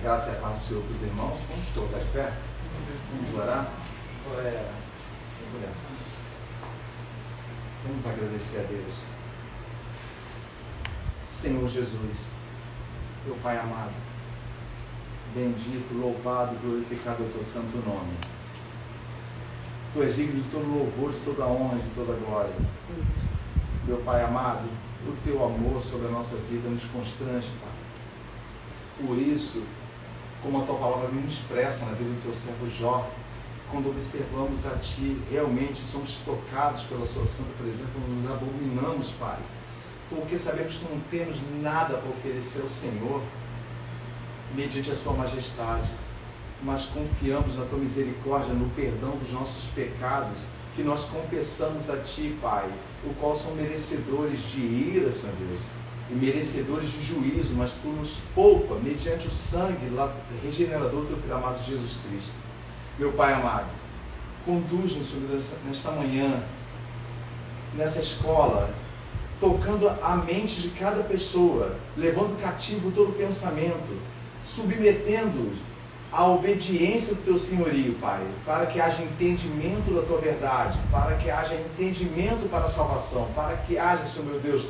graça e a paz do Senhor para os irmãos. Vamos colocar de pé? Vamos orar? Vamos agradecer a Deus. Senhor Jesus, meu Pai amado, bendito, louvado, glorificado é o teu santo nome. Tu és digno de todo louvor, de toda honra, de toda glória. Meu Pai amado, o teu amor sobre a nossa vida nos constrange, Pai. Por isso, como a tua palavra me expressa na vida do teu servo Jó, quando observamos a ti, realmente somos tocados pela sua santa presença, nos abominamos, Pai, porque sabemos que não temos nada para oferecer ao Senhor, mediante a sua majestade, mas confiamos na tua misericórdia, no perdão dos nossos pecados, que nós confessamos a ti, Pai, o qual são merecedores de ira, Senhor Deus, e merecedores de juízo, mas tu nos poupa mediante o sangue regenerador do teu Filho amado Jesus Cristo. Meu Pai amado, conduz-nos, Senhor Deus, nesta manhã, nessa escola, tocando a mente de cada pessoa, levando cativo todo pensamento, submetendo a obediência do teu senhorio, Pai, para que haja entendimento da tua verdade, para que haja entendimento para a salvação, para que haja, Senhor meu Deus,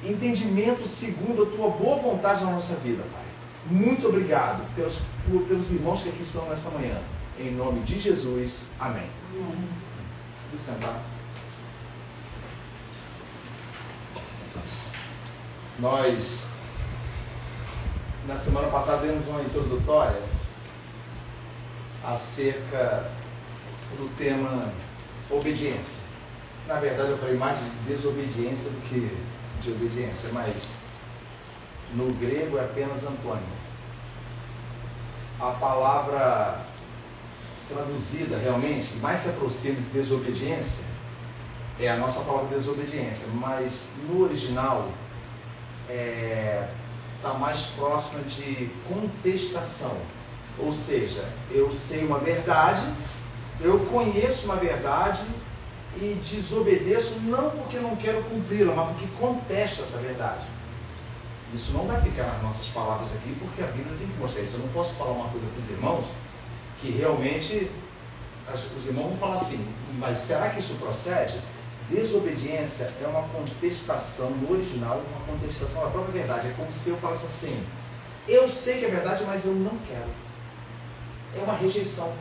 entendimento segundo a tua boa vontade na nossa vida, Pai. Muito obrigado pelos irmãos que aqui estão nessa manhã. Em nome de Jesus, amém. Vamos sentar. Nós, na semana passada, demos uma introdutória acerca do tema obediência. Na verdade, eu falei mais de desobediência do que de obediência, mas no grego é apenas antônimo. A palavra traduzida realmente, que mais se aproxima de desobediência, é a nossa palavra desobediência, mas no original está mais próxima de contestação. Ou seja, eu sei uma verdade, eu conheço uma verdade e desobedeço não porque não quero cumpri-la, mas porque contesto essa verdade. Isso não vai ficar nas nossas palavras aqui, porque a Bíblia tem que mostrar isso. Eu não posso falar uma coisa para os irmãos que realmente os irmãos vão falar assim, mas será que isso procede? Desobediência é uma contestação, no original, uma contestação da própria verdade. É como se eu falasse assim, eu sei que é verdade, mas eu não quero. É uma rejeição.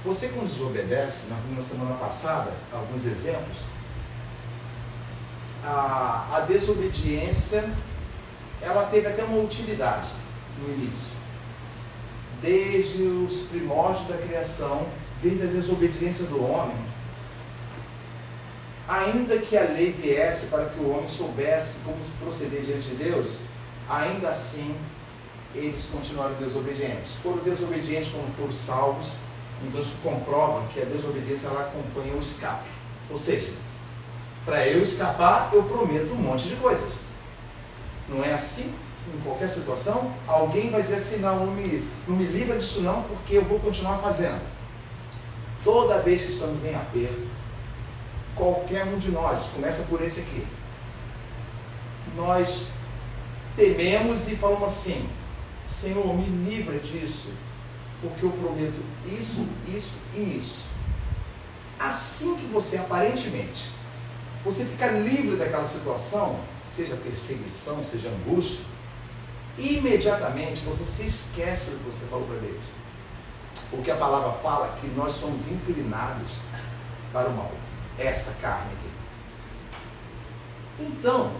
Você, quando desobedece, na semana passada, alguns exemplos, a desobediência, ela teve até uma utilidade no início. Desde os primórdios da criação, desde a desobediência do homem, ainda que a lei viesse para que o homem soubesse como proceder diante de Deus, ainda assim, eles continuaram desobedientes. Foram desobedientes quando foram salvos, então isso comprova que a desobediência ela acompanha o escape. Ou seja, para eu escapar, eu prometo um monte de coisas. Não é assim? Em qualquer situação, alguém vai dizer assim, não me livra disso não, porque eu vou continuar fazendo. Toda vez que estamos em aperto, qualquer um de nós, começa por esse aqui, nós tememos e falamos assim, Senhor, me livra disso, porque eu prometo isso, isso e isso. Assim que você, aparentemente, você fica livre daquela situação, seja perseguição, seja angústia, imediatamente você se esquece do que você falou para Deus. Porque a palavra fala que nós somos inclinados para o mal. Essa carne aqui. Então,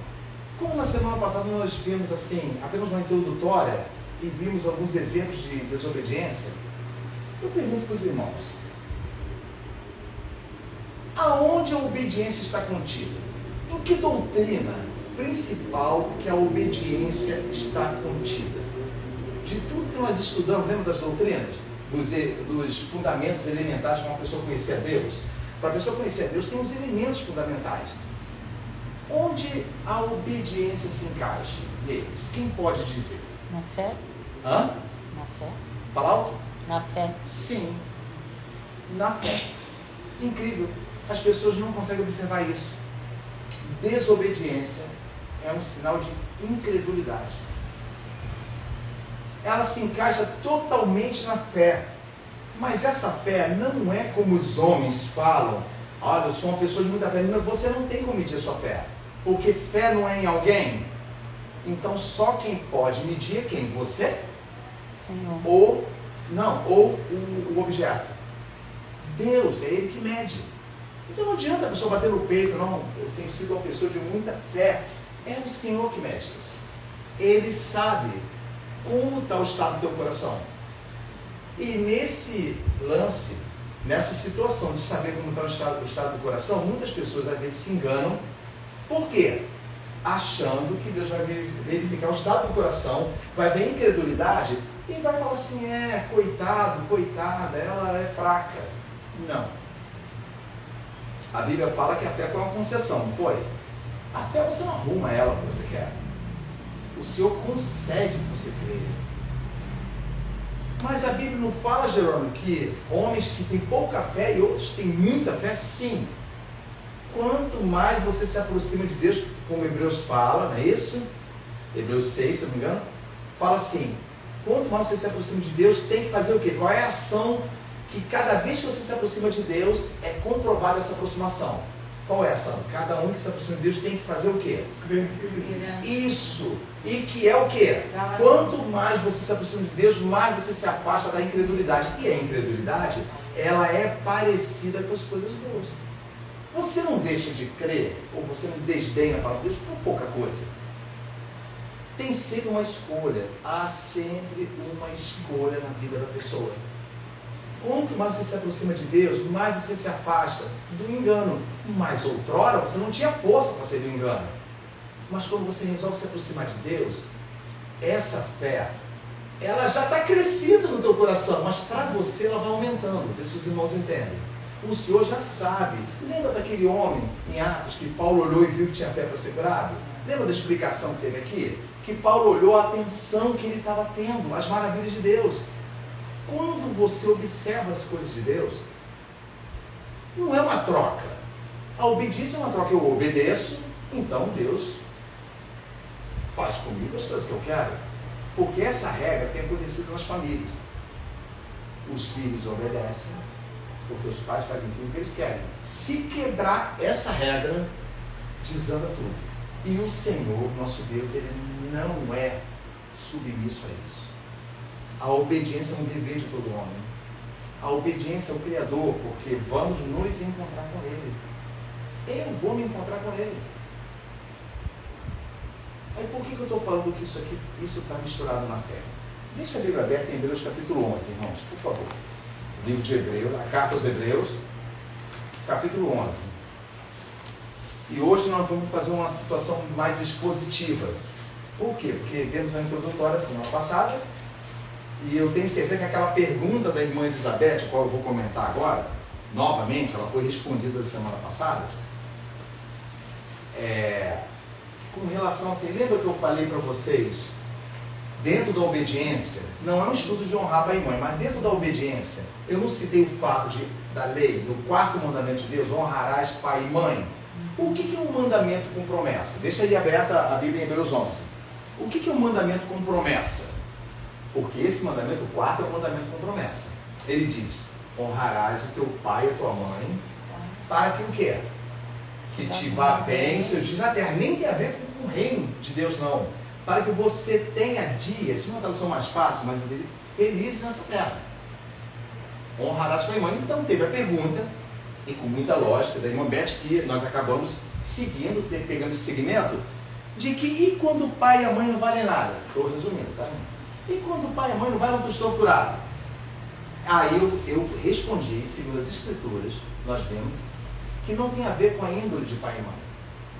como na semana passada nós vimos assim, apenas uma introdutória e vimos alguns exemplos de desobediência, eu pergunto para os irmãos, aonde a obediência está contida? Em que doutrina principal que a obediência está contida? De tudo que nós estudamos, lembra das doutrinas? Dos fundamentos elementares para uma pessoa conhecer a Deus? Para a pessoa conhecer a Deus tem uns elementos fundamentais. Onde a obediência se encaixa neles? Quem pode dizer? Na fé? Hã? Na fé? Fala alto? Na fé? Sim, na fé. Incrível. As pessoas não conseguem observar isso. Desobediência é um sinal de incredulidade. ela se encaixa totalmente na fé. Mas essa fé não é como os homens falam. Olha, eu sou uma pessoa de muita fé. Não, você não tem como medir a sua fé. Porque fé não é em alguém. Então só quem pode medir é quem? Você? Senhor. Ou o objeto. Deus, é Ele que mede. Então não adianta a pessoa bater no peito, não. Eu tenho sido uma pessoa de muita fé. É o Senhor que mede isso. Ele sabe como está o estado do teu coração. E nesse lance, nessa situação de saber como está o estado do coração, muitas pessoas às vezes se enganam. Por quê? Achando que Deus vai verificar o estado do coração, vai ver a incredulidade e vai falar assim, coitado, coitada, ela é fraca. Não. A Bíblia fala que a fé foi uma concessão, não foi? A fé você não arruma ela que você quer. O Senhor concede que você crê. Mas a Bíblia não fala, Jerônimo, que homens que têm pouca fé e outros que têm muita fé, sim. Quanto mais você se aproxima de Deus, como Hebreus fala, não é isso? Hebreus 6, se eu não me engano, fala assim, quanto mais você se aproxima de Deus, tem que fazer o quê? Qual é a ação que cada vez que você se aproxima de Deus, é comprovada essa aproximação? Qual é a ação? Cada um que se aproxima de Deus tem que fazer o quê? Isso. E que é o quê? Quanto mais você se aproxima de Deus, mais você se afasta da incredulidade. E a incredulidade, ela é parecida com as coisas boas. Você não deixa de crer, ou você não desdenha para Deus por pouca coisa. Tem sempre uma escolha. Há sempre uma escolha na vida da pessoa. Quanto mais você se aproxima de Deus, mais você se afasta do engano. Mas outrora você não tinha força para sair do engano. Mas quando você resolve se aproximar de Deus, essa fé, ela já está crescida no teu coração, mas para você ela vai aumentando. Vê se os irmãos entendem. O Senhor já sabe. Lembra daquele homem em Atos que Paulo olhou e viu que tinha fé para ser curado? Lembra da explicação que teve aqui? Que Paulo olhou a atenção que ele estava tendo, as maravilhas de Deus. Quando você observa as coisas de Deus, não é uma troca. A obediência é uma troca. Eu obedeço, então Deus faz comigo as coisas que eu quero. Porque essa regra tem acontecido nas famílias. Os filhos obedecem, porque os pais fazem tudo o que eles querem. Se quebrar essa regra, desanda tudo. E o Senhor, nosso Deus, Ele não é submisso a isso. A obediência é um dever de todo homem. A obediência ao Criador, porque vamos nos encontrar com Ele. Eu vou me encontrar com Ele. Aí por que eu estou falando que isso está misturado na fé? Deixa a Bíblia aberta em Hebreus capítulo 11, irmãos, por favor. O livro de Hebreus, a carta aos Hebreus, capítulo 11. E hoje nós vamos fazer uma situação mais expositiva. Por quê? Porque demos a introdutória semana passada, e eu tenho certeza que aquela pergunta da irmã Elizabeth, a qual eu vou comentar agora, novamente, ela foi respondida semana passada, com relação a assim, lembra que eu falei para vocês, dentro da obediência, não é um estudo de honrar pai e mãe, mas dentro da obediência, eu não citei o fato da lei, do quarto mandamento de Deus, honrarás pai e mãe. O que é um mandamento com promessa? Deixa aí aberta a Bíblia em Hebreus 11. O que é um mandamento com promessa? Porque esse mandamento, o quarto, é um mandamento com promessa. Ele diz, honrarás o teu pai e a tua mãe, para que o quê? Que te vá bem os seus dias na terra. Nem tem a ver com o reino de Deus, não. Para que você tenha dias, se uma tradução mais fácil, mas felizes nessa terra. Honrarás pai e mãe. Então teve a pergunta, e com muita lógica, da irmã Beth, que nós acabamos seguindo, pegando esse segmento, de que e quando o pai e a mãe não valem nada? Estou resumindo, tá? E quando o pai e a mãe não valem um tostão furado? Aí eu respondi, segundo as escrituras, nós vemos, que não tem a ver com a índole de pai e mãe.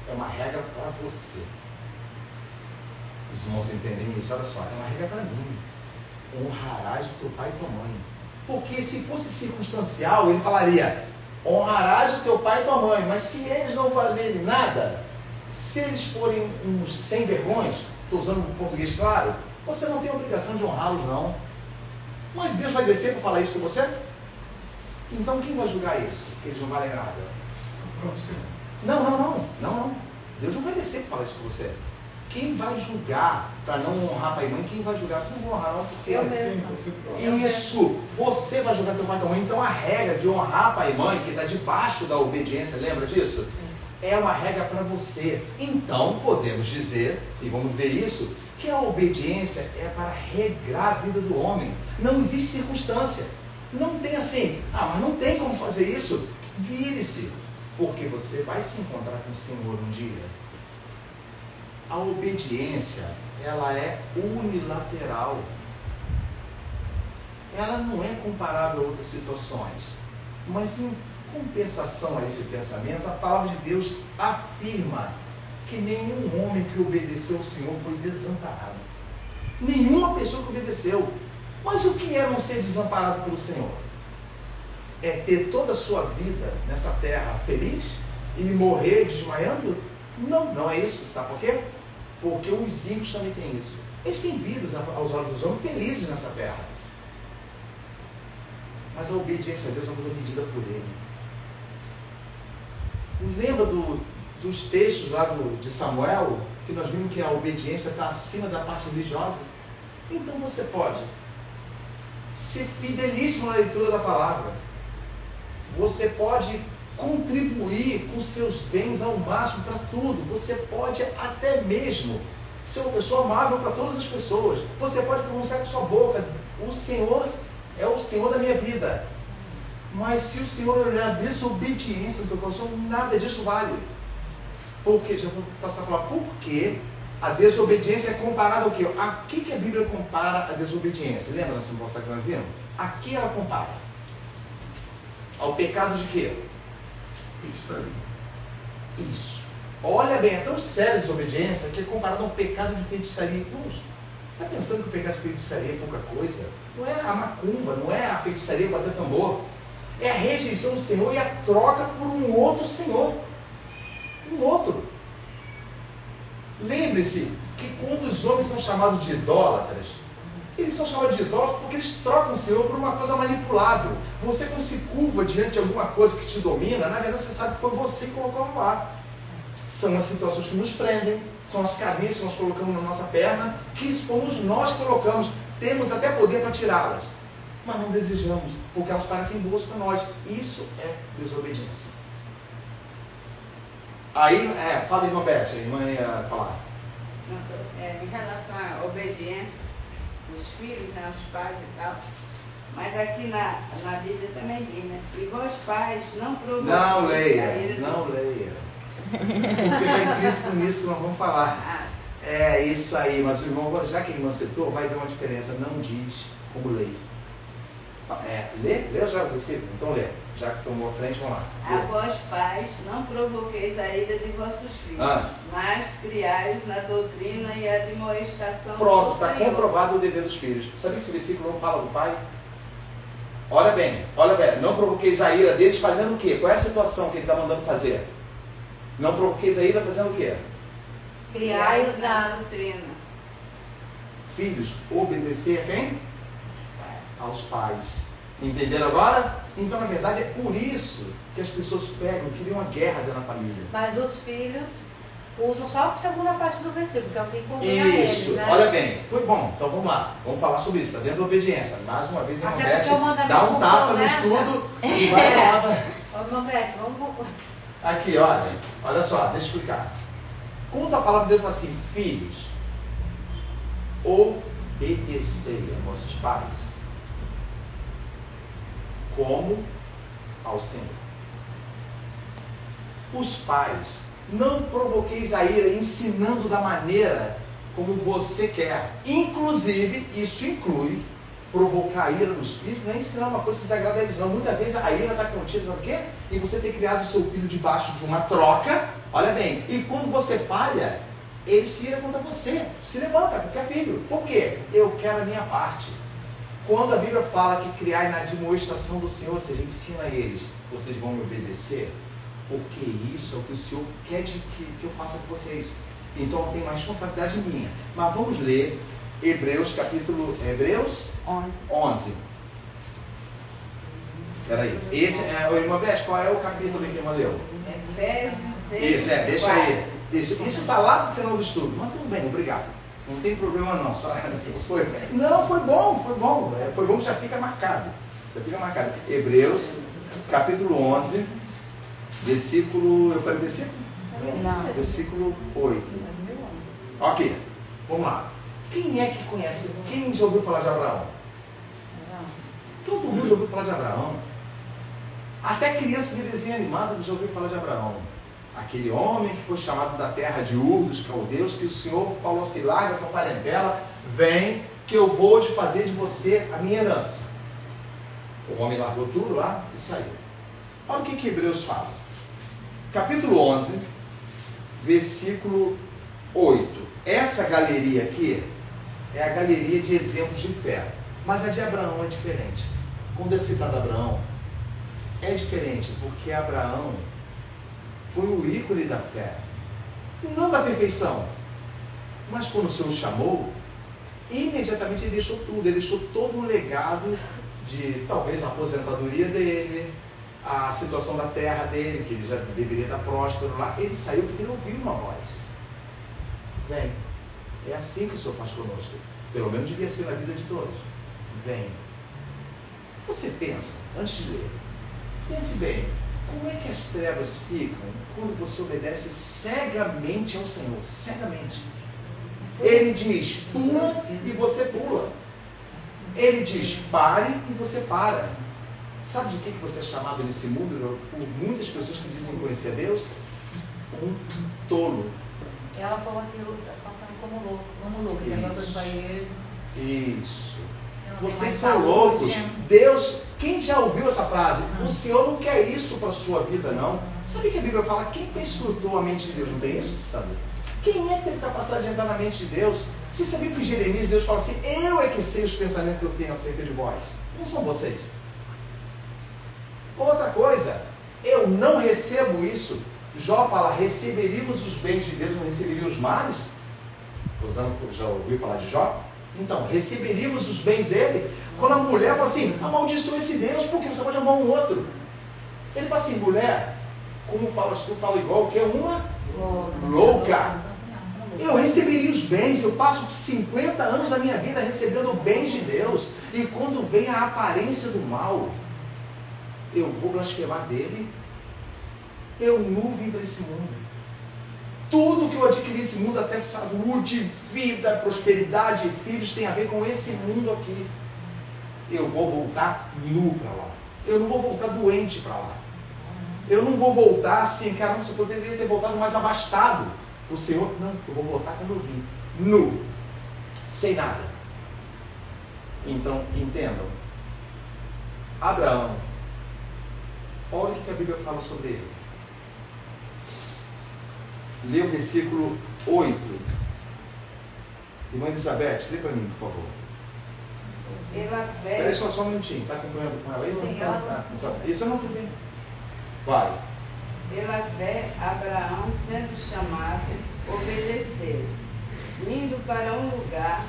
É uma regra para você. Os irmãos entendem isso? Olha só, é uma regra para mim. Honrarás o teu pai e tua mãe. Porque se fosse circunstancial, ele falaria, honrarás o teu pai e tua mãe. Mas se eles não valerem nada, se eles forem uns sem vergonhas, estou usando um português claro, você não tem obrigação de honrá-los, não. Mas Deus vai descer para falar isso com você? Então quem vai julgar isso? Que eles não valem nada? Não. Deus não vai descer para falar isso com você. quem vai julgar para não honrar pai e mãe? Quem vai julgar? Você não vai honrar não, porque Eu mesmo. isso, você vai julgar teu pai e tua mãe. Então a regra de honrar pai e mãe, que está debaixo da obediência, lembra disso? É uma regra para você. Então podemos dizer, e vamos ver isso, que a obediência é para regrar a vida do homem. Não existe circunstância. Não tem assim, mas não tem como fazer isso. Vire-se, porque você vai se encontrar com o Senhor um dia. A obediência, ela é unilateral. Ela não é comparável a outras situações. Mas em compensação a esse pensamento, a palavra de Deus afirma que nenhum homem que obedeceu ao Senhor foi desamparado. Nenhuma pessoa que obedeceu. Mas o que é não ser desamparado pelo Senhor? É ter toda a sua vida nessa terra feliz e morrer desmaiando? Não, não é isso. Sabe por quê? Porque os ímpios também têm isso. Eles têm vidas aos olhos dos homens felizes nessa terra. Mas a obediência a Deus é uma coisa medida por Ele. Lembra dos textos lá de Samuel, que nós vimos que a obediência está acima da parte religiosa? Então você pode ser fidelíssimo na leitura da palavra. Você pode contribuir com seus bens ao máximo para tudo. Você pode até mesmo ser uma pessoa amável para todas as pessoas. Você pode pronunciar com sua boca: o Senhor é o Senhor da minha vida. Mas se o Senhor olhar a desobediência no teu coração, nada disso vale. Por quê? Já vou passar a falar. Por quê? A desobediência é comparada ao quê? A que a Bíblia compara a desobediência? Lembra nessa moça que nós vimos? A que ela compara? Ao pecado de quê? Isso. Olha bem, é tão séria a desobediência que é comparado ao pecado de feitiçaria. Está pensando que o pecado de feitiçaria é pouca coisa? Não é a macumba, não é a feitiçaria bater tambor. É a rejeição do Senhor e a troca por um outro Senhor. Um outro. Lembre-se que quando os homens são chamados de idólatras, eles são chamados de idólatras porque eles trocam o Senhor por uma coisa manipulável. Você, quando se curva diante de alguma coisa que te domina, na verdade você sabe que foi você que colocou no ar. São as situações que nos prendem, são as cadeias que nós colocamos na nossa perna, que fomos nós que colocamos. Temos até poder para tirá-las, mas não desejamos, porque elas parecem boas para nós. Isso é desobediência. Aí, fala, irmã Beth, a irmã ia falar. Em relação à obediência dos filhos, né, aos pais e tal, mas aqui na Bíblia também diz, né? E vós pais não provoqueis. Não leia, não leia. Porque vai intrínseco nisso que nós vamos falar. É isso aí, mas o irmão, já que a irmã citou, vai ver uma diferença. Não diz como lei. Lê já o versículo? Então lê. Já que tomou a frente, vamos lá. A vós pais não provoqueis a ira de vossos filhos, mas criai-os na doutrina e admoestação. Pronto, está comprovado o dever dos filhos. Sabe que esse versículo não fala do pai? Olha bem, não provoqueis a ira deles fazendo o quê? Qual é a situação que ele está mandando fazer? Não provoqueis a ira fazendo o quê? Criai-os na doutrina. Filhos, obedecer a quem? Aos pais. Entenderam agora? Então, na verdade, é por isso que as pessoas criam uma guerra dentro da família. Mas os filhos usam só a segunda parte do versículo, que é o que convém a eles, isso, né? Olha bem, foi bom. Então vamos lá, vamos falar sobre isso. Está dentro da obediência. Mais uma vez, irmã Beth, dá um tapa no escudo e vai falar. Irmã Beth, vamos... Aqui, olha só, deixa eu explicar. Quando a palavra de Deus fala assim: filhos, obedecei a vossos pais, como ao Senhor. Os pais, não provoqueis a ira ensinando da maneira como você quer. Inclusive, isso inclui provocar a ira nos filhos, não é ensinar uma coisa que desagrada a eles, não. Muitas vezes a ira está contida, sabe o quê? E você ter criado o seu filho debaixo de uma troca, olha bem, e quando você falha, ele se ira contra você, se levanta, qualquer filho. Por quê? Eu quero a minha parte. Quando a Bíblia fala que criar na admoestação do Senhor, ou seja, ensina a eles, vocês vão me obedecer, porque isso é o que o Senhor quer que eu faça com vocês. Então tem uma responsabilidade minha. Mas vamos ler Hebreus 11. Espera aí. Esse é o irmão Beth, qual é o capítulo que a irmã leu? Efésios 6. Isso, deixa aí. Isso está lá no final do estudo, mas tudo bem, obrigado. Não tem problema não, só foi. Não, foi bom. Foi bom que já fica marcado. Hebreus, capítulo 11, versículo. Eu falei versículo? Não. Versículo 8. Ok, vamos lá. Quem é que conhece? Quem já ouviu falar de Abraão? Todo mundo já ouviu falar de Abraão. Até criança de desenho animado já ouviu falar de Abraão. Aquele homem que foi chamado da terra de Ur, dos caldeus, que o Senhor falou assim: larga a tua parentela, vem que eu vou te fazer de você a minha herança. O homem largou tudo lá e saiu. Olha o que Hebreus fala. Capítulo 11, versículo 8. Essa galeria aqui é a galeria de exemplos de fé. Mas a de Abraão é diferente. Quando é citado Abraão, é diferente, porque Abraão foi o ícone da fé. Não da perfeição. Mas quando o Senhor o chamou, imediatamente ele deixou tudo. Ele deixou todo um legado de, talvez, a aposentadoria dele, a situação da terra dele, que ele já deveria estar próspero lá. Ele saiu porque ele ouviu uma voz. Vem. É assim que o Senhor faz conosco. Pelo menos devia ser na vida de todos. Vem. Você pensa, antes de ler, pense bem, como é que as trevas ficam quando você obedece cegamente ao Senhor? Cegamente. Ele diz, pula e você pula. Ele diz, pare e você para. Sabe de que você é chamado nesse mundo, por muitas pessoas que dizem conhecer Deus? Um tolo. Ela falou que eu tá passando como louco, que agora foi banheiro. Isso. Vocês são loucos. Deus, quem já ouviu essa frase? O Senhor não quer isso para a sua vida, não. Sabe que a Bíblia fala? Quem perscrutou a mente de Deus? Não tem isso? Sabe? Quem é que teve capacidade de entrar na mente de Deus? Você sabia que em Jeremias Deus fala assim: eu é que sei os pensamentos que eu tenho acerca de vós. Não são vocês. Outra coisa, eu não recebo isso. Jó fala: receberíamos os bens de Deus, não receberíamos os males? Já ouviu falar de Jó? Então, receberíamos os bens dele. Quando a mulher fala assim: amaldiçoa esse Deus, porque você pode amar um outro. Ele fala assim: mulher, como falas tu, fala igual que é uma louca. Eu receberia os bens, eu passo 50 anos da minha vida recebendo bens de Deus, e quando vem a aparência do mal, eu vou blasfemar dele. Eu não vim para esse mundo. Tudo que eu adquiri nesse mundo, até saúde, vida, prosperidade, filhos, tem a ver com esse mundo aqui. Eu vou voltar nu para lá. Eu não vou voltar doente para lá. Eu não vou voltar assim, caramba, você poderia ter voltado mais abastado. O Senhor, não, eu vou voltar quando eu vim. Nu. Sem nada. Então, entendam. Abraão, olha o que a Bíblia fala sobre ele. Lê o versículo 8. Irmã Elizabeth, lê para mim, por favor. Pela fé. Espera aí só um minutinho. Está acompanhando com ela aí? Sim, Então, isso eu não estou bem. Vai. Pela fé, Abraão, sendo chamado, obedeceu, indo para um lugar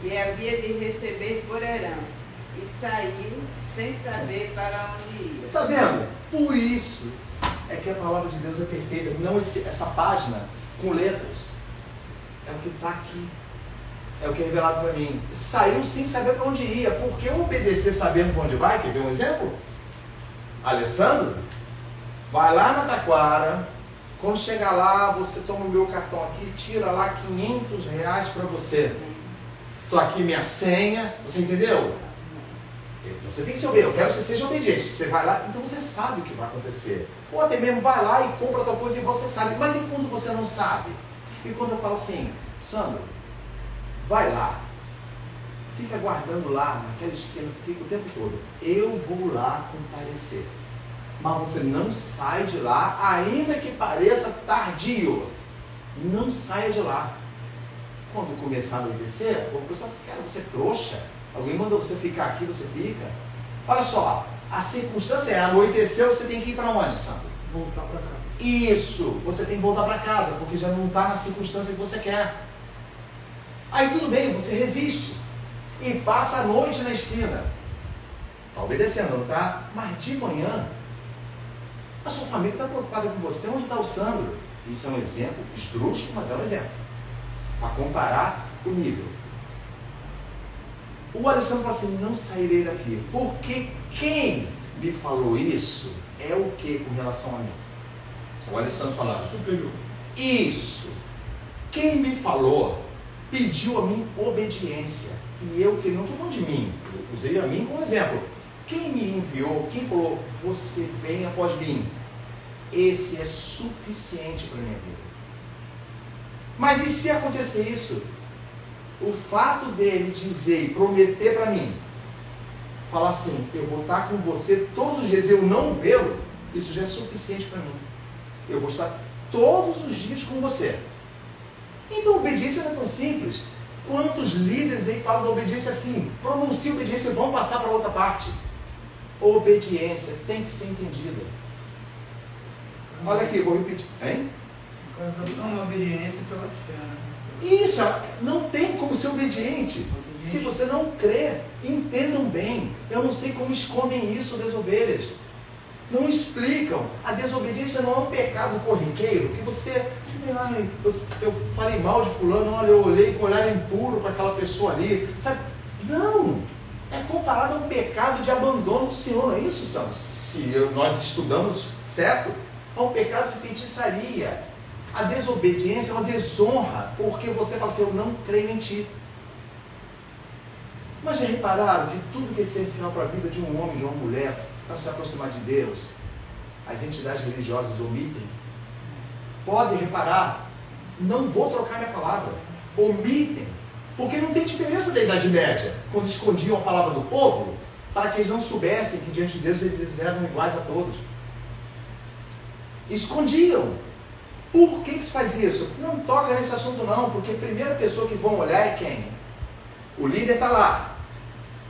que havia de receber por herança, e saiu sem saber para onde ia. Está vendo? Por isso é que a palavra de Deus é perfeita. Não essa página com letras. É o que está aqui. É o que é revelado para mim. Saiu sem saber para onde ia. Porque obedecer sabendo para onde vai, quer ver um exemplo? Alessandro, vai lá na Taquara. Quando chegar lá, você toma o meu cartão aqui, tira lá R$500 para você. Estou aqui minha senha. Você entendeu? Você tem que ser obediente. Eu quero que você seja obediente. Você vai lá, então você sabe o que vai acontecer. Ou até mesmo vai lá e compra a tua coisa e você sabe. Mas e quando você não sabe? E quando eu falo assim: Sandro, vai lá, fica aguardando lá, naquela esquina, fica o tempo todo. Eu vou lá comparecer. Mas você não sai de lá, ainda que pareça tardio. Não saia de lá. Quando começar a anoitecer, o pessoal diz: cara, você é trouxa. Alguém mandou você ficar aqui, você fica. Olha só, a circunstância é: anoiteceu, você tem que ir para onde, Sandro? Voltar para casa. Isso, você tem que voltar para casa, porque já não está na circunstância que você quer. Aí tudo bem, você resiste e passa a noite na esquina. Está obedecendo, não está? Mas de manhã, a sua família está preocupada com você. Onde está o Sandro? Isso é um exemplo esdrúxulo, mas é um exemplo. Para comparar o nível. O Alessandro fala assim, não sairei daqui. Porque quem me falou isso é o que com relação a mim? O Alessandro falando. Superior. Isso. Quem me falou pediu a mim obediência. E eu que não estou falando de mim, eu usei a mim como exemplo. Quem me enviou, quem falou, você vem após mim, esse é suficiente para a minha vida. Mas e se acontecer isso? O fato dele dizer e prometer para mim, falar assim, eu vou estar com você todos os dias, eu não vê-lo, isso já é suficiente para mim. Eu vou estar todos os dias com você. Então a obediência não é tão simples. Quantos líderes aí falam da obediência assim? Pronuncia obediência e vão passar para outra parte. Obediência tem que ser entendida. Olha aqui, vou repetir. Hein? Uma obediência pela fé, né? Isso, não tem como ser obediente. Se você não crê, entendam bem. Eu não sei como escondem isso das ovelhas. Não explicam. A desobediência não é um pecado corriqueiro, que você... Ai, eu falei mal de fulano, olha, eu olhei com olhar impuro para aquela pessoa ali. Sabe? Não! É comparado a um pecado de abandono do Senhor, não é isso, Sam? Se nós estudamos certo, é um pecado de feitiçaria. A desobediência é uma desonra, porque você fala assim, eu não creio em ti. Mas já repararam que tudo que é essencial para a vida de um homem, de uma mulher, para se aproximar de Deus, as entidades religiosas omitem? Podem reparar, não vou trocar minha palavra, omitem, porque não tem diferença da Idade Média, quando escondiam a palavra do povo, para que eles não soubessem que diante de Deus eles eram iguais a todos. Escondiam. Por que se faz isso? Não toca nesse assunto não, porque a primeira pessoa que vão olhar é quem? O líder está lá.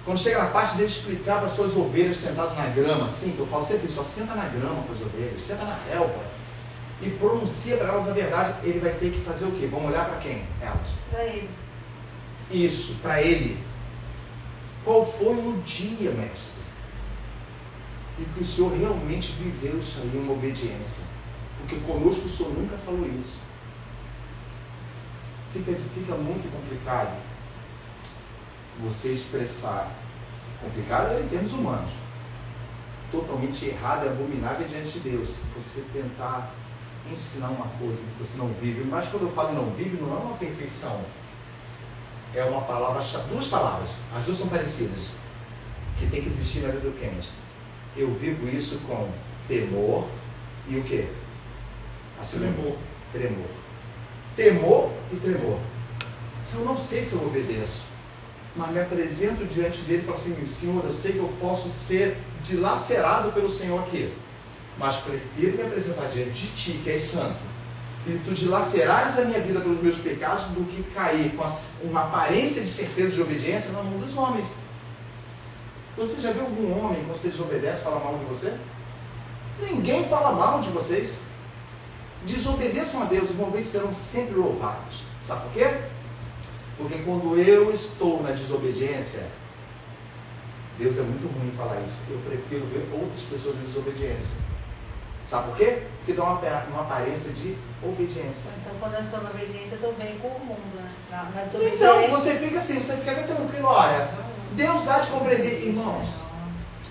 Quando chega na parte dele explicar para as suas ovelhas sentado na grama, assim, que eu falo sempre, só senta na grama com as ovelhas, senta na relva e pronuncia para elas a verdade, ele vai ter que fazer o quê? Vão olhar para quem? Elas. Para ele. Isso, para ele. Qual foi o dia, mestre? E que o Senhor realmente viveu isso aí, uma obediência. Porque conosco o Senhor nunca falou isso. Fica muito complicado você expressar. Complicado é em termos humanos. Totalmente errado e abominável diante de Deus. Você tentar ensinar uma coisa que você não vive. Mas quando eu falo não vive, não é uma perfeição. É uma palavra, duas palavras. As duas são parecidas. Que tem que existir na vida do crente. Eu vivo isso com temor e o quê? Assim, tremor. Temor e tremor. Eu não sei se eu obedeço, mas me apresento diante dele e falo assim, Senhor, eu sei que eu posso ser dilacerado pelo Senhor aqui, mas prefiro me apresentar diante de Ti, que és santo, e Tu dilacerares a minha vida pelos meus pecados, do que cair com uma aparência de certeza de obediência na mão dos homens. Você já viu algum homem que você desobedece falar mal de você? Ninguém fala mal de vocês. Desobedeçam a Deus e vão ver que serão sempre louvados. Sabe por quê? Porque quando eu estou na desobediência, Deus é muito ruim em falar isso. Eu prefiro ver outras pessoas em desobediência. Sabe por quê? Porque dá uma aparência de obediência. Então, quando eu estou na obediência, eu estou bem com o mundo, né? Na desobediência. Então, você fica assim, você fica até tranquilo. Olha, Deus há de compreender. Irmãos,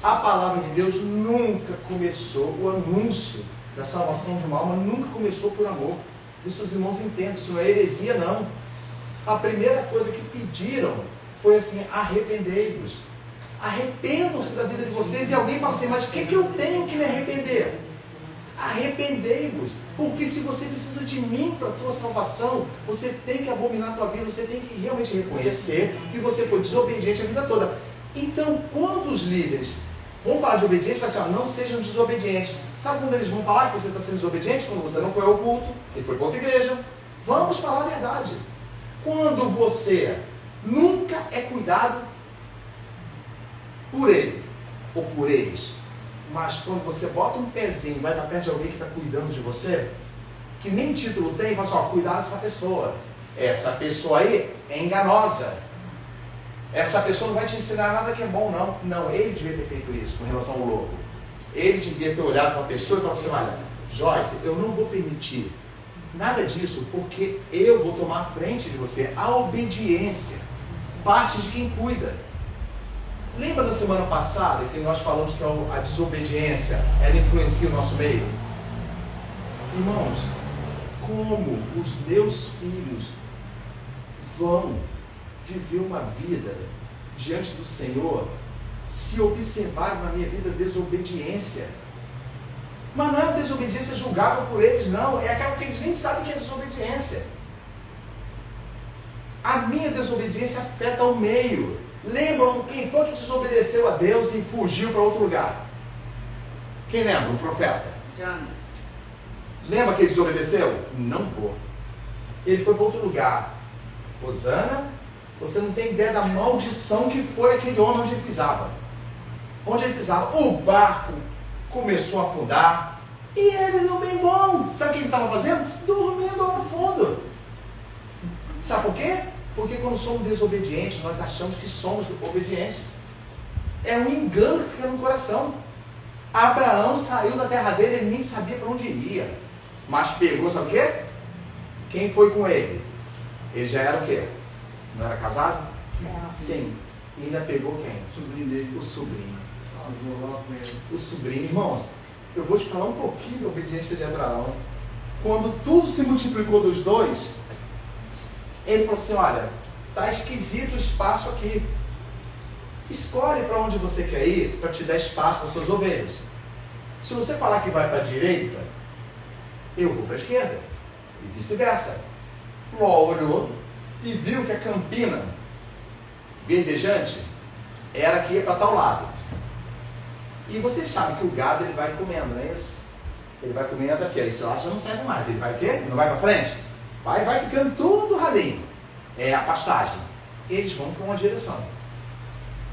a palavra de Deus nunca começou, o anúncio da salvação de uma alma nunca começou por amor. Isso os irmãos entendem, isso não é heresia não. A primeira coisa que pediram foi assim, arrependei-vos. Arrependam-se da vida de vocês. E alguém fala assim, mas o que eu tenho que me arrepender? Arrependei-vos. Porque se você precisa de mim para a tua salvação, você tem que abominar a tua vida, você tem que realmente reconhecer que você foi desobediente a vida toda. Então, quando os líderes vão falar de obediência, vai assim, ó, não sejam desobedientes. Sabe quando eles vão falar que você está sendo desobediente? Quando você não foi ao culto e foi para outra igreja. Vamos falar a verdade. Quando você nunca é cuidado por ele ou por eles, mas quando você bota um pezinho, vai para perto de alguém que está cuidando de você, que nem título tem, fala assim, ó, cuidado dessa pessoa. Essa pessoa aí é enganosa. Essa pessoa não vai te ensinar nada que é bom, não. Não, ele devia ter feito isso com relação ao louco. Ele devia ter olhado para uma pessoa e falado assim, olha, Joyce, eu não vou permitir Nada disso, porque eu vou tomar a frente de você. A obediência parte de quem cuida. Lembra da semana passada que nós falamos que a desobediência, ela influencia o nosso meio? Irmãos, como os meus filhos vão viver uma vida diante do Senhor se observarem na minha vida desobediência? Mas não é uma desobediência julgável por eles, não. É aquela que eles nem sabem que é desobediência. A minha desobediência afeta o meio. Lembram quem foi que desobedeceu a Deus e fugiu para outro lugar? Quem lembra? O profeta. Jonas. Lembra que ele desobedeceu? Não vou. Ele foi para outro lugar. Osana, você não tem ideia da maldição que foi aquele homem onde ele pisava. Onde ele pisava, o barco começou a afundar. E ele não bem bom. Sabe o que ele estava fazendo? Dormindo lá no fundo. Sabe por quê? Porque quando somos desobedientes, nós achamos que somos obedientes. É um engano que fica no coração. Abraão saiu da terra dele, ele nem sabia para onde iria. Mas pegou, sabe o quê? Quem foi com ele? Ele já era o quê? Não era casado? Sim. E ainda pegou quem? O sobrinho dele. O sobrinho. Vou lá com ele. O sobrinho. Irmãos, eu vou te falar um pouquinho da obediência de Abraão. Quando tudo se multiplicou dos dois, ele falou assim, olha, tá esquisito o espaço aqui. Escolhe para onde você quer ir para te dar espaço para suas ovelhas. Se você falar que vai para a direita, eu vou para a esquerda. E vice-versa. Ló olhou e viu que a campina verdejante era que ia para tal lado. E vocês sabem que o gado ele vai comendo, não é isso? Ele vai comendo aqui, aí esse lado já não serve mais. Ele vai o quê? Não vai para frente? Vai ficando tudo ralinho. É a pastagem. Eles vão para uma direção.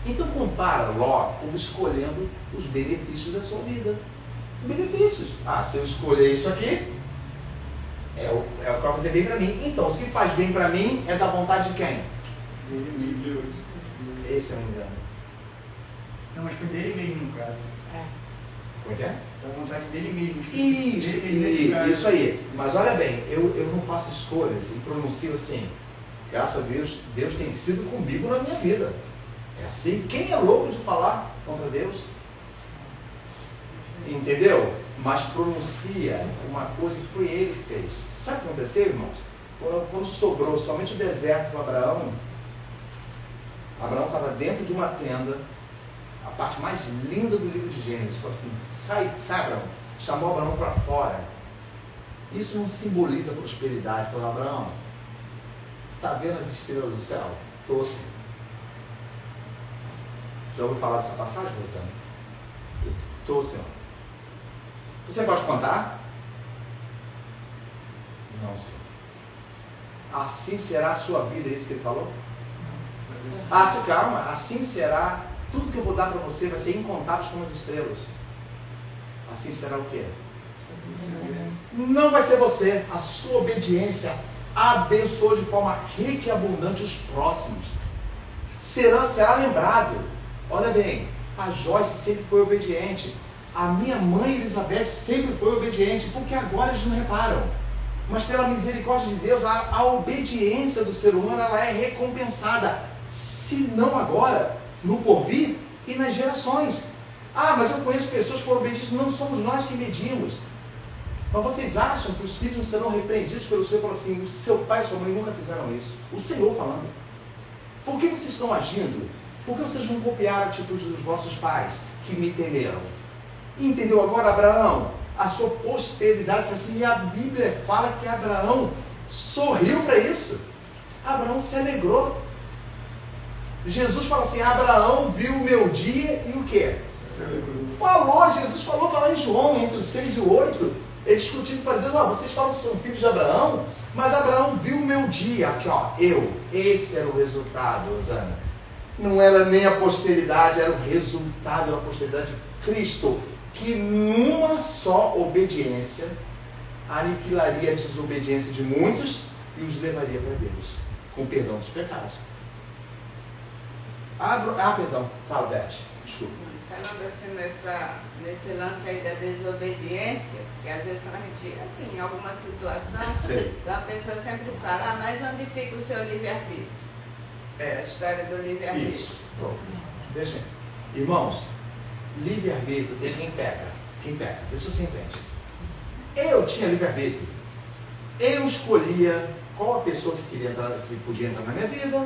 Então compara Ló como escolhendo os benefícios da sua vida. Benefícios. Ah, se eu escolher isso aqui, é o que vai fazer bem para mim. Então, se faz bem para mim, é da vontade de quem? Dele mesmo. Esse é o engano. Não, mas foi dele mesmo, cara. Como é que é? Foi a vontade dele mesmo. Isso aí. Mas olha bem, eu não faço escolhas e pronuncio assim. Graças a Deus, Deus tem sido comigo na minha vida. É assim. Quem é louco de falar contra Deus? Entendeu? Mas pronuncia uma coisa que foi ele que fez. Sabe o que aconteceu, irmãos? Quando sobrou somente o deserto para Abraão, Abraão estava dentro de uma tenda, a parte mais linda do livro de Gênesis. Falou assim, sai Abraão. Chamou Abraão para fora. Isso não simboliza prosperidade. Falou, Abraão, está vendo as estrelas do céu? Estou sim. Já ouviu falar dessa passagem, Rosana? Estou, Senhor. Você pode contar? Não, Senhor. Assim será a sua vida, é isso que ele falou? Calma, assim será. Tudo que eu vou dar para você vai ser incontável como as estrelas. Assim será o quê? Não vai ser você. A sua obediência abençoou de forma rica e abundante os próximos. Será lembrado. Olha bem, a Joyce sempre foi obediente. A minha mãe Elizabeth sempre foi obediente. Porque agora eles não reparam. Mas pela misericórdia de Deus, a obediência do ser humano ela é recompensada. Se não agora, no porvir e nas gerações. Ah, mas eu conheço pessoas que foram obedientes. Não somos nós que medimos. Mas vocês acham que os filhos não serão repreendidos pelo Senhor? Falou assim, o seu pai e sua mãe nunca fizeram isso. O Senhor falando. Por que vocês estão agindo? Por que vocês não copiaram a atitude dos vossos pais que me temeram? Entendeu agora, Abraão? A sua posteridade, assim, e a Bíblia fala que Abraão sorriu para isso. Abraão se alegrou. Jesus fala assim, Abraão viu o meu dia e o quê? Jesus falou lá em João, entre os 6 e o 8, ele discutindo, dizendo, vocês falam que são filhos de Abraão, mas Abraão viu o meu dia, aqui ó, esse era o resultado, Rosana. Não era nem a posteridade, era o resultado da posteridade de Cristo, que numa só obediência aniquilaria a desobediência de muitos e os levaria para Deus, com perdão dos pecados. Perdão, fala, Beth. Desculpa. Falando assim nesse lance aí da desobediência, que às vezes quando a gente, assim, em alguma situação, Sei. então a pessoa sempre fala, mas onde fica o seu livre-arbítrio? A história do livre-arbítrio. Isso. Pronto. Deixa aí. Irmãos, livre-arbítrio tem quem pega. Quem pega. Isso você entende. Eu tinha livre-arbítrio. Eu escolhia qual a pessoa que queria entrar, que podia entrar na minha vida.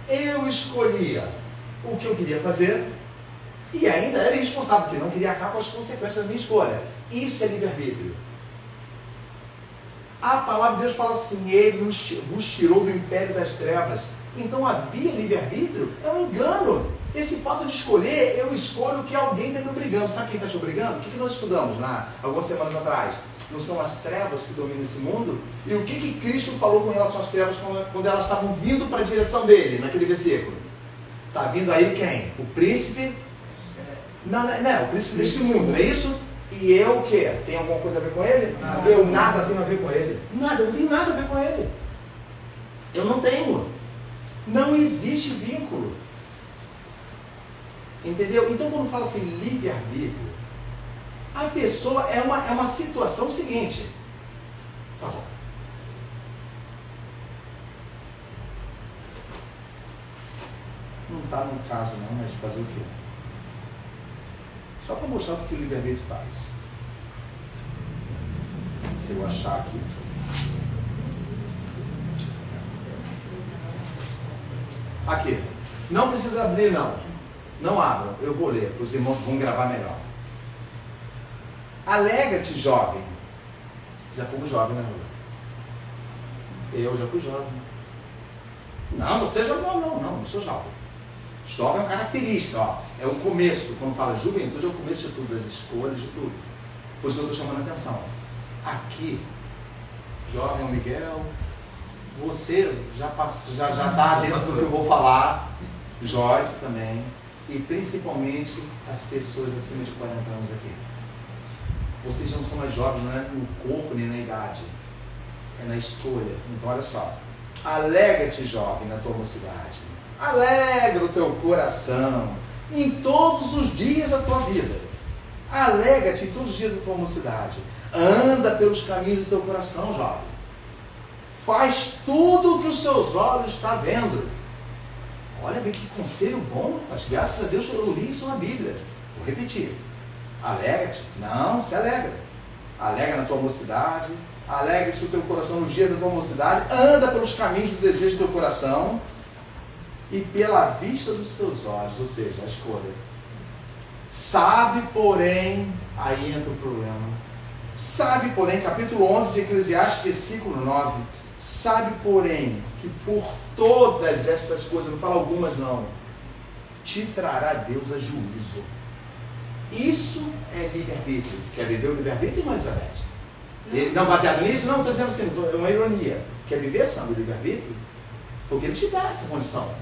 Eu escolhia o que eu queria fazer. E ainda era responsável, porque não queria acabar com as consequências da minha escolha. Isso é livre-arbítrio. A palavra de Deus fala assim, Ele vos tirou do império das trevas. Então havia livre-arbítrio? É um engano. Esse fato de escolher, eu escolho o que alguém está me obrigando. Sabe quem está te obrigando? O que nós estudamos algumas semanas atrás? Não são as trevas que dominam esse mundo? E o que Cristo falou com relação às trevas quando elas estavam vindo para a direção dele, naquele versículo? Está vindo aí quem? O príncipe... Não, o príncipe deste mundo, não é isso? E eu o quê? Tem alguma coisa a ver com ele? Eu nada tenho a ver com ele. Nada, eu não tenho nada a ver com ele. Eu não tenho. Não existe vínculo. Entendeu? Então quando fala assim, livre-arbítrio, a pessoa é uma situação seguinte. Tá bom. Não está no caso não, mas fazer o quê? Só para mostrar o que o livre-arbítrio faz. Se eu achar aqui. Aqui. Não precisa abrir, não. Não abram. Eu vou ler. Os irmãos vão gravar melhor. Alegra-te, jovem. Já fomos jovens, né, Rua? Eu já fui jovem. Não, você já não sou jovem. Jovem é uma característica, ó. É o começo. Quando fala juventude, é o começo de tudo, das escolhas, de tudo. Por isso eu estou chamando a atenção. Aqui, jovem Miguel, você já está dentro do que eu vou falar. Joyce também. E principalmente as pessoas acima de 40 anos aqui. Vocês não são mais jovens, não é no corpo nem na idade. É na escolha. Então olha só. Alegra-te, jovem, na tua mocidade. Alegra o teu coração em todos os dias da tua vida. Alegra-te em todos os dias da tua mocidade. Anda pelos caminhos do teu coração, jovem. Faz tudo o que os seus olhos estão vendo. Olha bem que conselho bom, rapaz. Graças a Deus eu li isso na Bíblia. Vou repetir. Alegra-te. Não, se alegra. Alegra na tua mocidade. Alegre-se o teu coração nos dias da tua mocidade. Anda pelos caminhos do desejo do teu coração. E pela vista dos teus olhos, ou seja, a escolha. Sabe, porém, aí entra o problema. Sabe, porém, capítulo 11 de Eclesiastes, versículo 9. Sabe, porém, que por todas essas coisas, não fala algumas não, te trará Deus a juízo. Isso é livre-arbítrio. Quer viver o livre-arbítrio, irmã Elizabeth? Não, baseado nisso, não, estou dizendo assim, é uma ironia. Quer viver essa do livre-arbítrio? Porque ele te dá essa condição.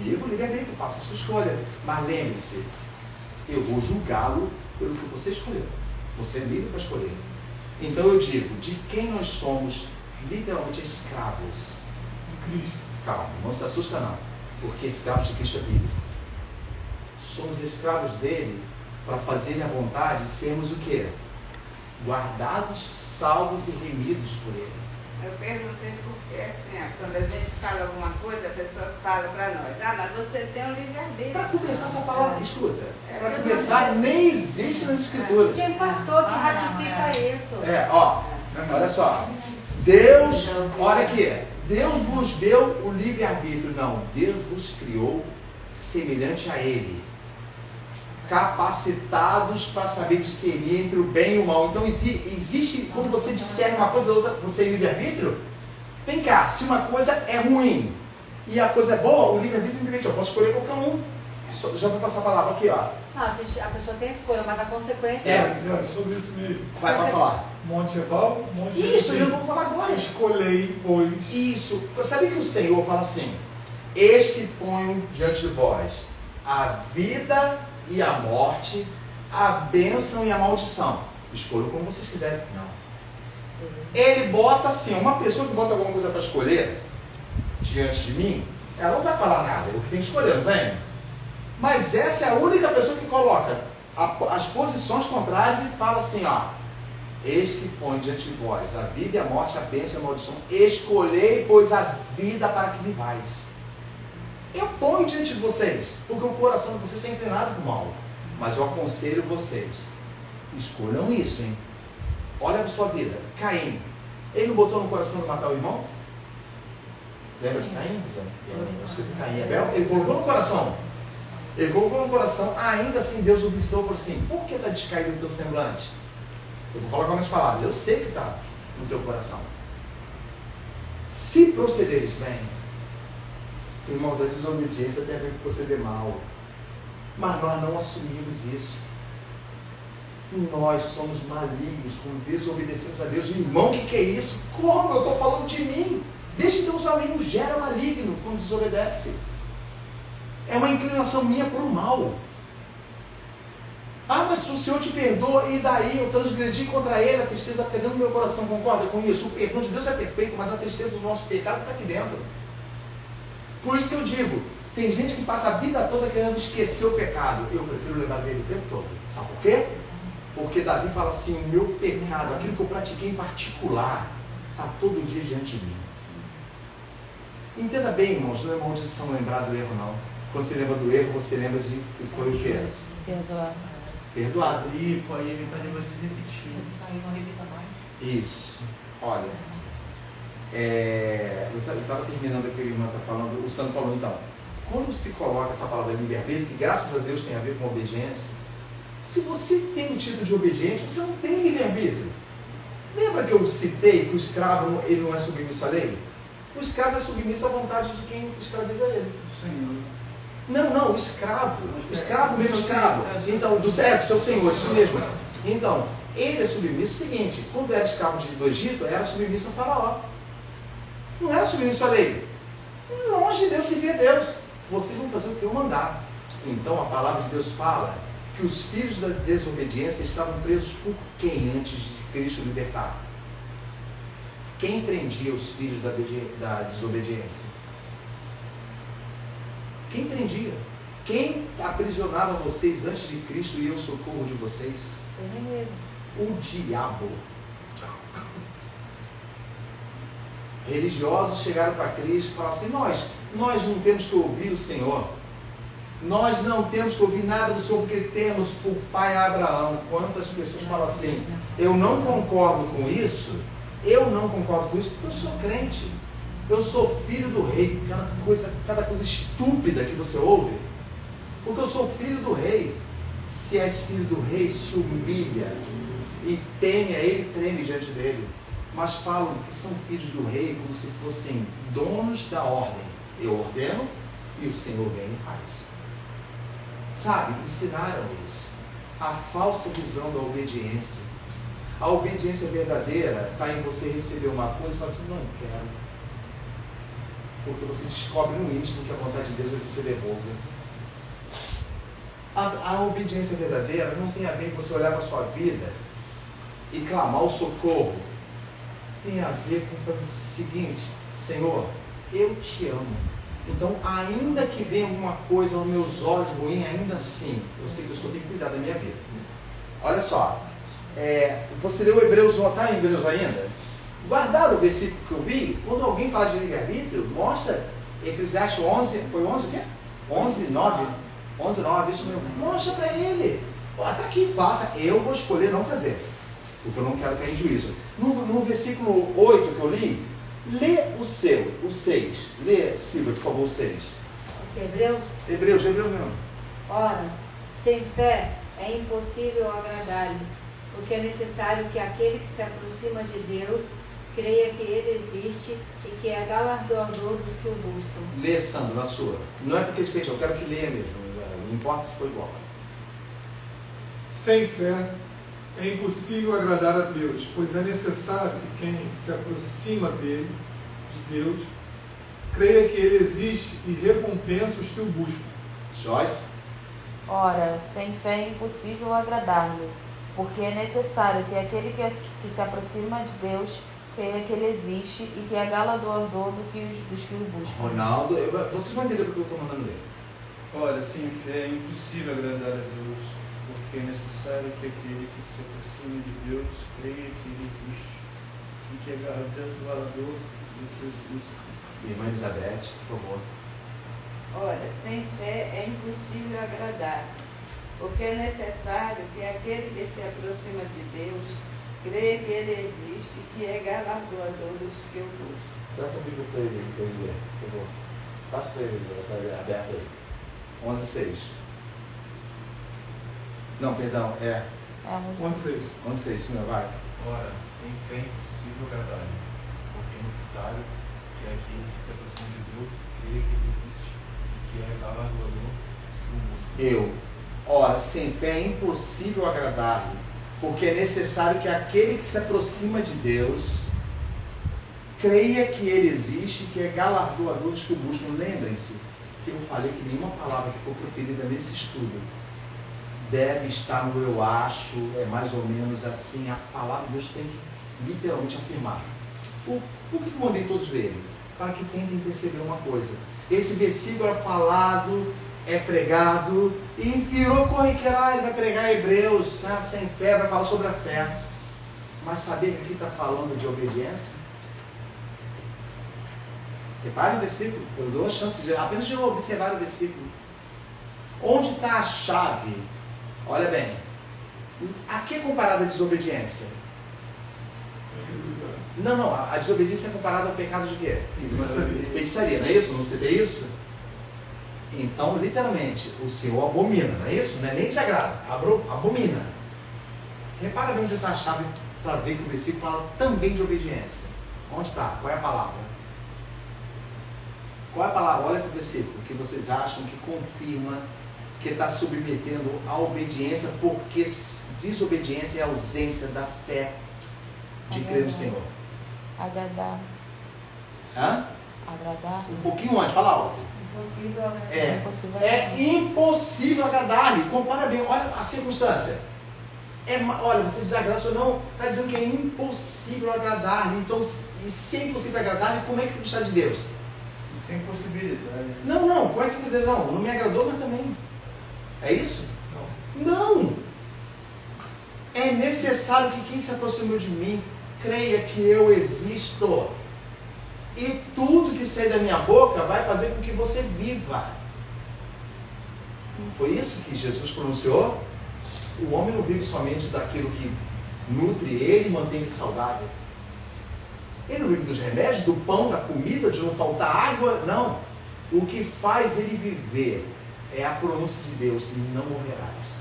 Viva o livre-arbítrio, faça a sua escolha. Mas lembre-se, eu vou julgá-lo pelo que você escolheu. Você é livre para escolher. Então eu digo, de quem nós somos literalmente escravos? De Cristo. Calma, não se assusta não. Porque escravos de Cristo é bíblico. Somos escravos dele para fazerem a vontade de sermos o quê? Guardados, salvos e remidos por ele. Eu perguntei porque, assim, quando a gente fala alguma coisa, a pessoa fala para nós, mas você tem um livre-arbítrio. Para começar essa palavra, escuta, para começar, nem existe nas escrituras. Quem pastor que ratifica isso? Olha só. Deus, olha aqui, Deus vos deu o livre-arbítrio. Não, Deus vos criou semelhante a Ele. Capacitados para saber discernir entre o bem e o mal. Então existe, quando você discerne uma coisa da outra, você tem livre-arbítrio? Vem cá, se uma coisa é ruim e a coisa é boa, o livre-arbítrio me permite, eu posso escolher qualquer um. Já vou passar a palavra aqui, ó. Não, a pessoa tem escolha, mas a consequência Já sobre isso mesmo. Vai para falar. Monte Ebal, Monte Isso, eu vou falar agora. Escolhei, pois. Isso. Sabe que o Senhor fala assim? Eis que ponho diante de vós a vida e a morte, a bênção e a maldição. Escolham como vocês quiserem. Não. Ele bota assim, uma pessoa que bota alguma coisa para escolher diante de mim, ela não vai falar nada. Eu que tenho que escolher, não tem? Mas essa é a única pessoa que coloca as posições contrárias e fala assim, ó. Eis que põe diante de vós a vida e a morte, a bênção e a maldição. Escolhei, pois, a vida para que vivais. Eu ponho diante de vocês, porque o coração de vocês está inclinado para o mal. Mas eu aconselho vocês, escolham isso, hein? Olha para a sua vida. Caim, ele não botou no coração de matar o irmão? Lembra de Caim? Caim e Abel? Ele colocou no coração. Ele colocou no coração, ainda assim Deus o visitou e falou assim, por que está descaído o teu semblante? Eu vou falar com as minhas palavras, eu sei que está no teu coração. Se procederes bem, irmãos, a desobediência tem a ver com proceder mal. Mas nós não assumimos isso. Nós somos malignos quando desobedecemos a Deus. Irmão, o que é isso? Como? Eu estou falando de mim. Deixe teus amigos, gera maligno quando desobedece. É uma inclinação minha para o mal. Ah, mas se o Senhor te perdoa, e daí eu transgredi contra ele, a tristeza fica dentro do meu coração, concorda com isso? O perdão de Deus é perfeito, mas a tristeza do nosso pecado fica aqui dentro. Por isso que eu digo, tem gente que passa a vida toda querendo esquecer o pecado. Eu prefiro lembrar dele o tempo todo. Sabe por quê? Porque Davi fala assim, o meu pecado, aquilo que eu pratiquei em particular, está todo dia diante de mim. Entenda bem, irmãos, não é maldição lembrar do erro, não. Quando você lembra do erro, você lembra de que foi o quê? Perdoar. Perdoado. E pode evitar de você repetir. Isso. Olha, eu estava terminando aqui o que a irmã está falando, o Sandro falou então, quando se coloca essa palavra livre-arbítrio, que graças a Deus tem a ver com obediência, se você tem um tipo de obediência, você não tem livre-arbítrio. Lembra que eu citei que o escravo ele não é submisso à lei? O escravo é submisso à vontade de quem escraviza ele. Senhor. Não, o escravo mesmo escravo, então, do seu senhor, isso mesmo. Então, ele é submisso ao seguinte, quando era escravo do Egito, era submisso a Faraó. Não era submisso à lei. Longe de Deus servir a Deus. Vocês vão fazer o que eu mandar. Então a palavra de Deus fala que os filhos da desobediência estavam presos por quem antes de Cristo libertar? Quem prendia os filhos da desobediência? Quem prendia? Quem aprisionava vocês antes de Cristo e eu socorro de vocês? O diabo. Religiosos chegaram para Cristo e falaram assim, nós não temos que ouvir o Senhor. Nós não temos que ouvir nada do Senhor, porque temos por pai Abraão. Quantas pessoas falam assim, eu não concordo com isso, porque eu sou crente. Eu sou filho do rei. Cada coisa estúpida que você ouve, porque eu sou filho do rei. Se és filho do rei, se humilha e teme a ele, treme diante dele. Mas falam que são filhos do rei como se fossem donos da ordem. Eu ordeno e o Senhor vem e faz. Sabe, ensinaram isso. A falsa visão da obediência. A obediência verdadeira está em você receber uma coisa e falar assim, não quero. Porque você descobre no íntimo que a vontade de Deus é que você devolva. A obediência verdadeira não tem a ver com você olhar para a sua vida e clamar o socorro. Tem a ver com fazer o seguinte, Senhor, eu te amo. Então, ainda que venha alguma coisa aos meus olhos ruim, ainda assim, eu sei que o Senhor tem que cuidar da minha vida. Olha só, você leu Hebreus, está em Hebreus ainda? Guardaram o versículo que eu vi? Quando alguém fala de livre-arbítrio, mostra Eclesiastes 11, foi 11 o quê? 11, 9, isso mesmo. Mostra para ele. Está aqui, faça. Eu vou escolher não fazer, porque eu não quero cair em juízo. No versículo 8 que eu li, lê o 6. Lê, Silvia, por favor, o 6. Hebreus mesmo. Ora, sem fé é impossível agradar-lhe, porque é necessário que aquele que se aproxima de Deus creia que Ele existe e que é galardoador dos que o buscam. Lê, Sandro, na sua. Não é porque é diferente, eu quero que leia mesmo. Não importa se for igual. Sem fé é impossível agradar a Deus, pois é necessário que quem se aproxima dele, de Deus, creia que Ele existe e recompensa os que o buscam. Joyce? Ora, sem fé é impossível agradar-lhe, porque é necessário que aquele que se aproxima de Deus creia que Ele existe e que é galardoador dos que o buscam. Ronaldo, vocês vão entender porque eu estou mandando ler. Ora, sem fé é impossível agradar a Deus, porque é necessário que aquele que se aproxime de Deus creia que Ele existe e que é galardoador do que os busca. Irmã Elizabeth, por favor. Ora, sem fé é impossível agradar, porque é necessário que aquele que se aproxima de Deus creia que Ele existe e que é galardoador dos que o buscam. Trata o Bíblia para ele ler, por favor. Passa para ele, essa aberta aí. 11:6. Não, perdão, é 11:6. 11:6, senhor, vai. Ora, sem fé é impossível agradar-lhe, porque é necessário que aquele que se aproxima de Deus creia que Ele existe e que é galardoador dos que o buscam. Ora, sem fé é impossível agradar-lhe, porque é necessário que aquele que se aproxima de Deus creia que Ele existe e que é galardoador dos que o buscam. Lembrem-se que eu falei que nenhuma palavra que for proferida nesse estudo deve estar no eu acho, é mais ou menos assim. A palavra de Deus tem que literalmente afirmar. Por que eu mandei todos lerem? Para que tentem perceber uma coisa. Esse versículo é falado, é pregado, e virou corriqueiro, ele vai pregar Hebreus, sem fé, vai falar sobre a fé. Mas saber que aqui está falando de obediência? Repare o versículo, eu dou a chance apenas de observar o versículo. Onde está a chave? Olha bem, aqui é comparada a desobediência. Não, a desobediência é comparada ao pecado de quê? Feitiçaria, não é isso? Não se vê isso? Então, literalmente, o Senhor abomina, não é isso? Não é nem desagrada, abomina. Repara bem onde está a chave para ver que o versículo fala também de obediência. Onde está? Qual é a palavra? Qual é a palavra? Olha para o versículo, que vocês acham que confirma que está submetendo a obediência, porque desobediência é a ausência da fé de crer no Senhor. Agradar. Hã? Agradar. Um pouquinho antes, fala alto. Impossível agradar. É impossível agradar-lhe. Compara bem, olha a circunstância. Olha, você desagrada ou não, está dizendo que é impossível agradar-lhe. Então, e se é impossível agradar-lhe, como é que fica o estado de Deus? Sem possibilidade. Não, como é que fica? Não me agradou, mas também. É isso? Não. É necessário que quem se aproximou de mim creia que eu existo. E tudo que sair da minha boca vai fazer com que você viva. Não foi isso que Jesus pronunciou? O homem não vive somente daquilo que nutre ele e mantém ele saudável. Ele não vive dos remédios, do pão, da comida, de não faltar água. Não. O que faz ele viver é a pronúncia de Deus, não morrerás.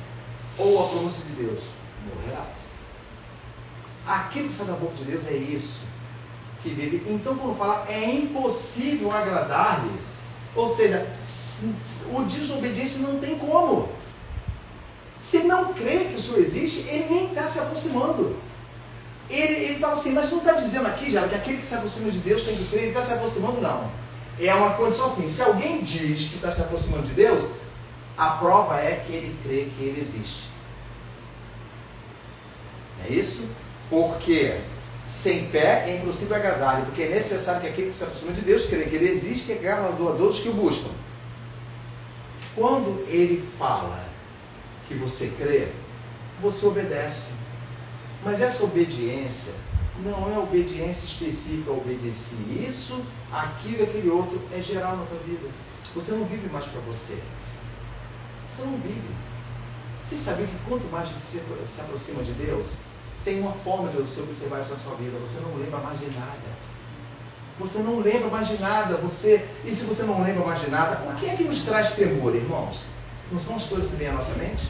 Ou a pronúncia de Deus, morrerás. Aquilo que sai da boca de Deus é isso que vive. Então, quando fala é impossível agradar-lhe, ou seja, o desobediência não tem como. Se não crê que o Senhor existe, ele nem está se aproximando. Ele fala assim, mas não está dizendo aqui, já que aquele que se aproxima de Deus tem que crer, ele está se aproximando, não. É uma condição assim, se alguém diz que está se aproximando de Deus, a prova é que ele crê que ele existe. É isso? Porque sem fé é impossível agradar-lhe, porque é necessário que aquele que se aproxima de Deus creia que ele existe, que é galardoador dos que o buscam. Quando ele fala que você crê, você obedece. Mas essa obediência não é obediência específica, obedeci isso, aquilo e aquele outro, é geral na tua vida. Você não vive mais para você. Você não vive. Você sabia que quanto mais você se aproxima de Deus, tem uma forma de você observar isso na sua vida. Você não lembra mais de nada. Você não lembra mais de nada. E se você não lembra mais de nada, o que é que nos traz temor, irmãos? Não são as coisas que vêm à nossa mente?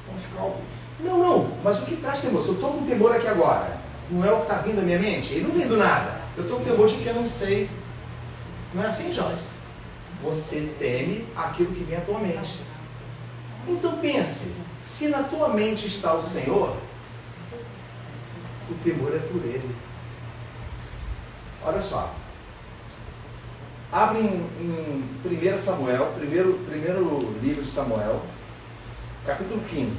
São os cálculos. Não, mas o que traz temor? Se eu estou com temor aqui agora, não é o que está vindo à minha mente? Ele não vem do nada. Eu estou com temor de que eu não sei. Não é assim, Joyce? Você teme aquilo que vem à tua mente. Então pense, se na tua mente está o Senhor, o temor é por Ele. Olha só. Abre em 1 Samuel, primeiro livro de Samuel, capítulo 15.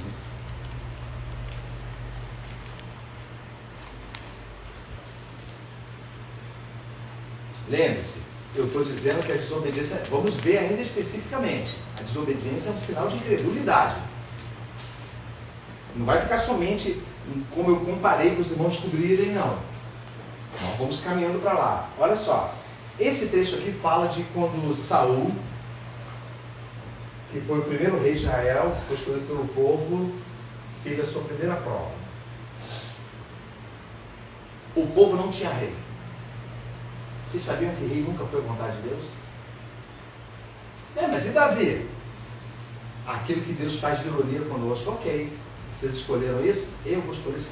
Lembre-se, Eu estou dizendo que a desobediência, vamos ver ainda especificamente, a desobediência é um sinal de incredulidade. Não vai ficar somente como eu comparei para os irmãos descobrirem, não. Nós vamos caminhando para lá. Olha só, esse trecho aqui fala de quando Saul, que foi o primeiro rei de Israel, que foi escolhido pelo povo, teve a sua primeira prova. O povo não tinha rei. Vocês sabiam que rei nunca foi a vontade de Deus? Mas e Davi? Aquilo que Deus faz de ironia conosco, ok. Vocês escolheram isso? Eu vou escolher.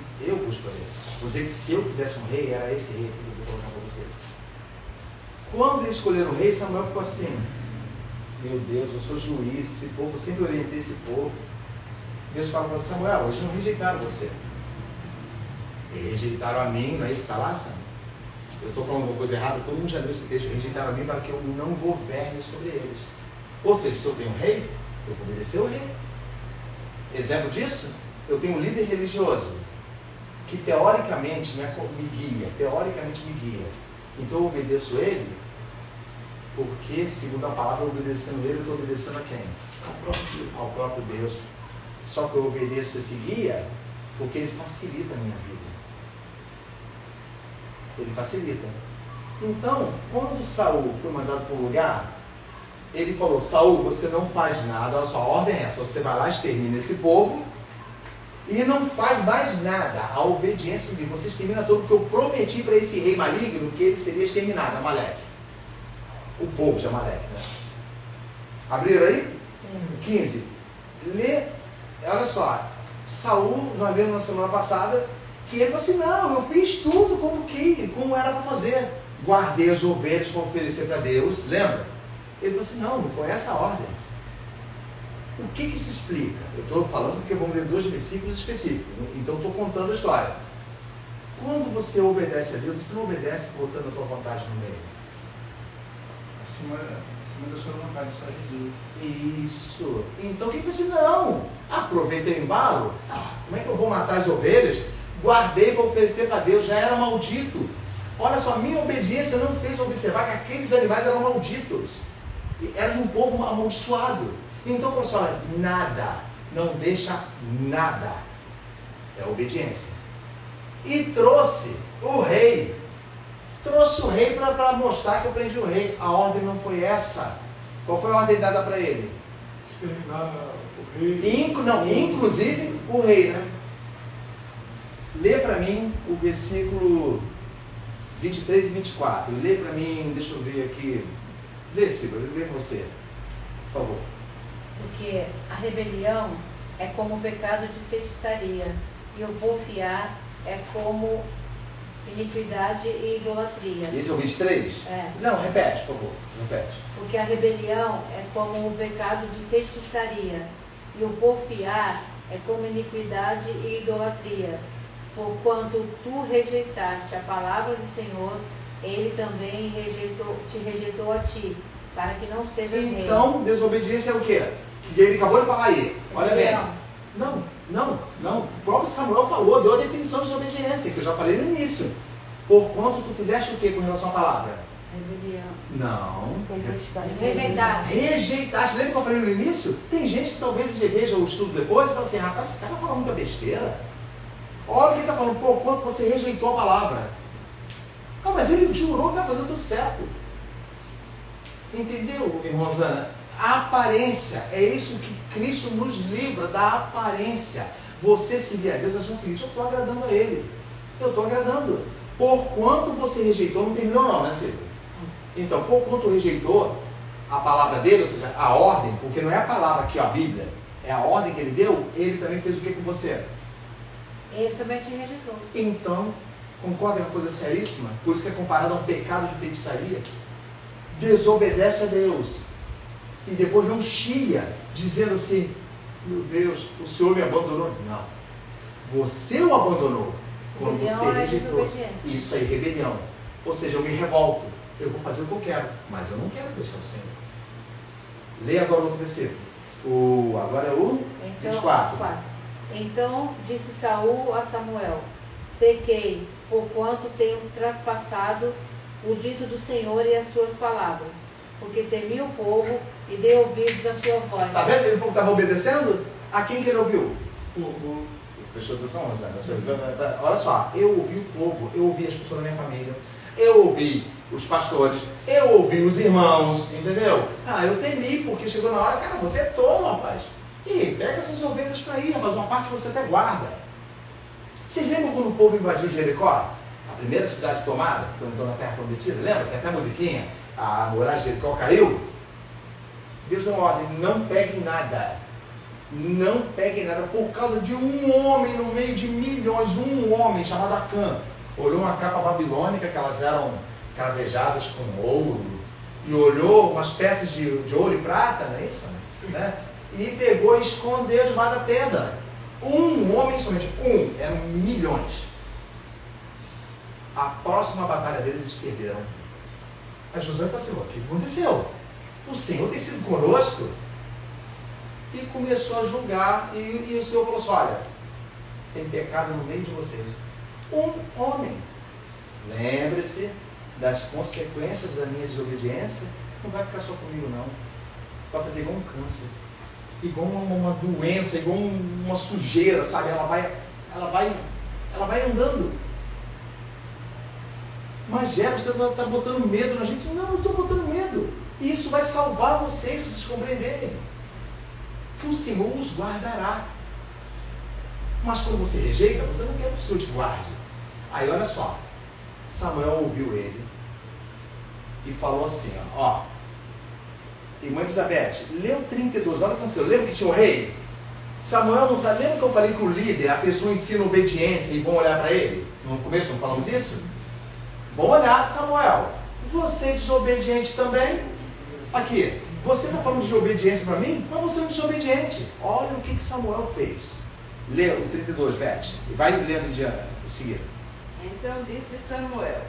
Você, se eu quisesse um rei, era esse rei que eu vou colocar para vocês. Quando eles escolheram o rei, Samuel ficou assim: meu Deus, eu sou juiz, esse povo, eu sempre orientei esse povo. Deus fala para Samuel: eles não rejeitaram você. Eles rejeitaram a mim, não é isso que está lá, Samuel? Eu estou falando alguma coisa errada, todo mundo já leu esse texto. Rejeitaram a mim para que eu não governe sobre eles. Ou seja, se eu tenho um rei, eu vou obedecer o rei. Exemplo disso, eu tenho um líder religioso que teoricamente me guia. Então eu obedeço ele porque, segundo a palavra, obedecendo ele, eu estou obedecendo a quem? Ao próprio Deus. Só que eu obedeço esse guia porque ele facilita a minha vida. Ele facilita. Então, quando Saul foi mandado para um lugar, ele falou: Saul, você não faz nada, olha só, a ordem é essa, você vai lá, extermina esse povo e não faz mais nada. A obediência de você extermina tudo, porque eu prometi para esse rei maligno que ele seria exterminado, Amaleque. O povo de Amaleque, né? Abriram aí? 15. Olha só, Saul, nós vimos na semana passada, que ele falou assim: não, eu fiz tudo como era para fazer. Guardei as ovelhas para oferecer para Deus, lembra? Ele falou assim: não foi essa a ordem. O que isso explica? Eu estou falando porque vamos ler 2 versículos específicos, então estou contando a história. Quando você obedece a Deus, você não obedece botando a tua vontade no meio. Acima da sua vontade, só de Deus. Isso. Então o que você não? Aproveitei o embalo. Como é que eu vou matar as ovelhas? Guardei para oferecer para Deus, já era maldito. Olha só, minha obediência não fez observar que aqueles animais eram malditos. Era de um povo amaldiçoado. Então falou assim: olha, nada, não deixa nada. É obediência. E trouxe o rei. Trouxe o rei para mostrar que eu prendi o rei. A ordem não foi essa. Qual foi a ordem dada para ele? Exterminar o rei. Inclusive o rei, né? Lê para mim o versículo 23 e 24. Lê para mim, deixa eu ver aqui. Lê, Silvia, lê você, por favor. Porque a rebelião é como o pecado de feitiçaria, e o porfiar é como iniquidade e idolatria. Esse é o 23? É. Não, repete, por favor, repete. Porque a rebelião é como o pecado de feitiçaria, e o porfiar é como iniquidade e idolatria. Porquanto tu rejeitaste a palavra do Senhor, ele também te rejeitou a ti, para que não sejas rei. Então, desobediência é o quê? Que ele acabou de falar aí. Olha bem. Não. O próprio Samuel falou, deu a definição de desobediência, que eu já falei no início. Porquanto tu fizeste o quê com relação à palavra? Rebelião. Não. Rejeitaste. Lembra que eu falei no início? Tem gente que talvez veja o estudo depois e fala assim: rapaz, esse cara tá falando muita besteira. Olha o que ele está falando: porquanto você rejeitou a palavra. Não, mas ele jurou que vai fazer tudo certo. Entendeu, irmãozana? A aparência, é isso que Cristo nos livra, da aparência. Você seguir a Deus achando o seguinte: eu estou agradando a Ele. Eu estou agradando. Porquanto você rejeitou, não terminou não, né, Silvia? Então, porquanto rejeitou a palavra dele, ou seja, a ordem, porque não é a palavra aqui, a Bíblia, é a ordem que ele deu, ele também fez o que com você? Ele também te rejeitou. Então, concorda que é uma coisa seríssima? Por isso que é comparado a um pecado de feitiçaria. Desobedece a Deus. E depois não chia, dizendo assim: meu Deus, o Senhor me abandonou. Não. Você o abandonou quando você rejeitou. Isso aí, rebelião. Ou seja, eu me revolto. Eu vou fazer o que eu quero, mas eu não quero deixar o Senhor. Leia agora o outro versículo. Agora é o 24. Então disse Saul a Samuel: pequei, porquanto tenho traspassado o dito do Senhor e as tuas palavras, porque temi o povo e dei ouvidos à sua voz. Está vendo? Ele falou que estava obedecendo? A quem que ele ouviu? Prestou atenção, Rosana? Olha só, eu ouvi o povo, eu ouvi as pessoas da minha família, eu ouvi os pastores, eu ouvi os irmãos, entendeu? Eu temi, porque chegou na hora, cara, você é tolo, rapaz. E pega essas ovelhas para ir, mas uma parte você até guarda. Vocês lembram quando o povo invadiu Jericó? A primeira cidade tomada, quando entrou na Terra Prometida? Lembra? Tem até a musiquinha. A muralha de Jericó caiu. Deus deu uma ordem, não peguem nada. Não peguem nada por causa de um homem no meio de milhões. Um homem chamado Acã. Olhou uma capa babilônica, que elas eram cravejadas com ouro. E olhou umas peças de ouro e prata, não é isso? Né? E pegou e escondeu debaixo da tenda. Um homem somente, eram milhões. A próxima batalha deles eles perderam. A Josué falou assim, o que aconteceu? O Senhor tem sido conosco? E começou a julgar, e o Senhor falou assim, olha, tem pecado no meio de vocês. Um homem. Lembre-se das consequências da minha desobediência, não vai ficar só comigo não. Vai fazer igual um câncer, igual uma doença, igual uma sujeira, sabe? Ela vai andando. Mas você está botando medo na gente. Não estou botando medo. Isso vai salvar vocês, para vocês compreenderem. Que o Senhor os guardará. Mas quando você rejeita, você não quer que o Senhor te guarde. Aí olha só, Samuel ouviu ele e falou assim, ó, irmã Elizabeth, lê o 32, olha o que aconteceu, lembra que tinha um rei? Samuel não está, lembra que eu falei que o líder, a pessoa ensina obediência e vão olhar para ele? No começo não falamos isso? Vão olhar, Samuel, você é desobediente também? Aqui, você está falando de obediência para mim? Mas você é um desobediente. Olha o que Samuel fez. Lê o 32, Beth, e vai lendo em seguida. Então disse Samuel,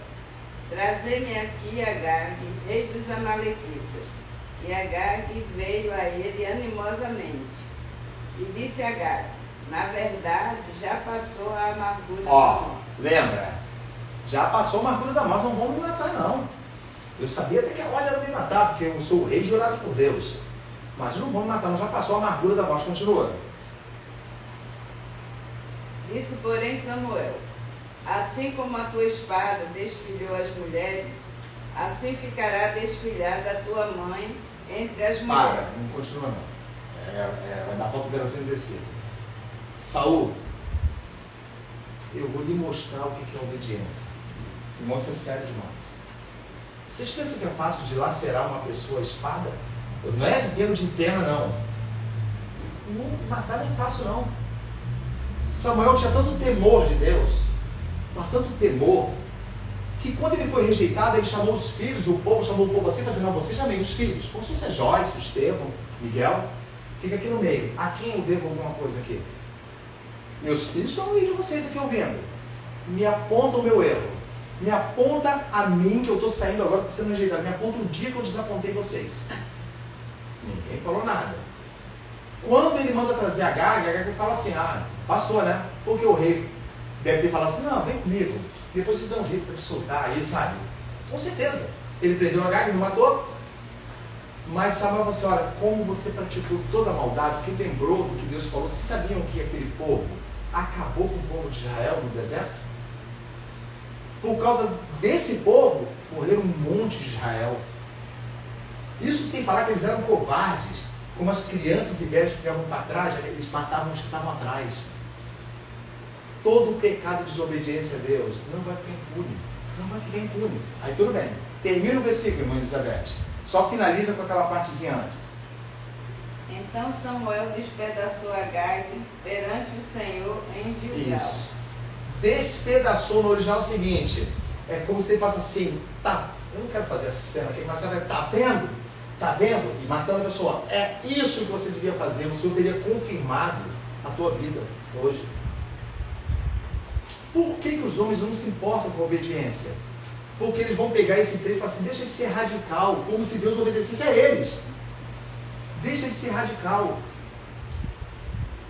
trazei-me aqui Agag, rei dos Amalequitas. E Agag veio a ele animosamente. E disse Agag, na verdade já passou a amargura da morte. Lembra? Já passou a amargura da morte, não vão me matar não. Eu sabia até que a hora era me matar, porque eu sou o rei jurado por Deus. Mas não vão me matar, não, já passou a amargura da morte. Continua. Disse, porém, Samuel, assim como a tua espada desfilhou as mulheres, assim ficará desfilhada a tua mãe entre as mulheres. Para, não continua não. Vai dar falta do pedacinho desse. Saul, eu vou lhe mostrar o que é obediência. Irmãos, é sério demais. Vocês pensam que é fácil dilacerar uma pessoa à espada? Não é em termos de pena, não. Matar não é fácil, não. Samuel tinha tanto temor de Deus, mas tanto temor, que quando ele foi rejeitado, ele chamou os filhos, o povo chamou o povo assim, e falou assim, não, você chamei os filhos, como se fosse Joyce, Estevão, Miguel, fica aqui no meio. A quem eu devo alguma coisa aqui? Meus filhos estão no meio de vocês aqui ouvindo. Me aponta o meu erro. Me aponta a mim, que eu estou saindo agora, estou sendo rejeitado. Me aponta o dia que eu desapontei vocês. Ninguém falou nada. Quando ele manda trazer Agag fala assim, passou, né? Porque o rei deve ter falado assim, não, vem comigo. Depois vocês dão um jeito para te soltar aí, sabe? Com certeza. Ele prendeu Agag, não matou. Mas Samuel falou assim, olha, como você praticou toda a maldade, que lembrou do que Deus falou, vocês sabiam que aquele povo acabou com o povo de Israel no deserto? Por causa desse povo, morreram um monte de Israel. Isso sem falar que eles eram covardes, como as crianças e velhos ficavam para trás, eles matavam os que estavam atrás. Todo pecado de desobediência a Deus não vai ficar impune. Não vai ficar impune. Aí tudo bem. Termina o versículo, irmã Elizabeth. Só finaliza com aquela partezinha antes. Então Samuel despedaçou Agag perante o Senhor em Gilgal. Isso. Despedaçou no original o seguinte, é como se ele faça assim, tá, eu não quero fazer essa cena aqui, mas você vai, tá vendo? Tá vendo? E matando a pessoa. É isso que você devia fazer, o Senhor teria confirmado a tua vida hoje. Por que os homens não se importam com a obediência? Porque eles vão pegar esse trecho e falar assim, deixa de ser radical, como se Deus obedecesse a eles. Deixa de ser radical.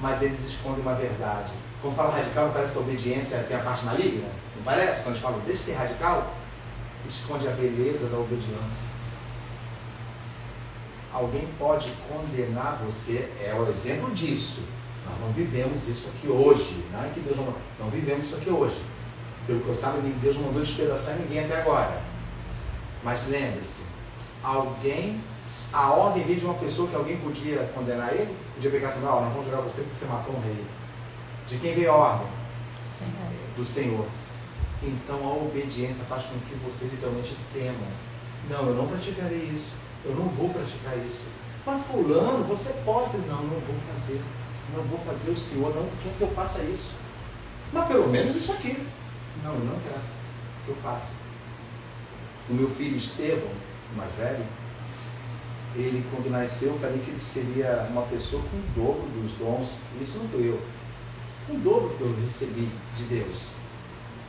Mas eles escondem uma verdade. Quando fala radical, parece que a obediência tem a parte maligna. Não parece? Quando a gente fala, deixa de ser radical. esconde a beleza da obediência. Alguém pode condenar você, é o exemplo disso. Nós não vivemos isso aqui hoje. Não é que Deus não vivemos isso aqui hoje. Pelo que eu saiba, Deus não mandou despedaçar ninguém até agora. Mas lembre-se, a ordem veio de uma pessoa que alguém podia condenar ele, podia pegar assim, não vamos jogar você porque você matou um rei. De quem veio a ordem? Senhor. Do Senhor. Então a obediência faz com que você literalmente tema. Não, eu não praticarei isso. Eu não vou praticar isso. Mas fulano, você pode. Não vou fazer. Não vou fazer, o Senhor não quer que eu faça isso. Mas pelo menos isso aqui. Não, eu não quero que eu faça. O meu filho Estevão, o mais velho, ele quando nasceu, eu falei que ele seria uma pessoa com o dobro dos dons. Isso não fui eu. Com o dobro que eu recebi de Deus.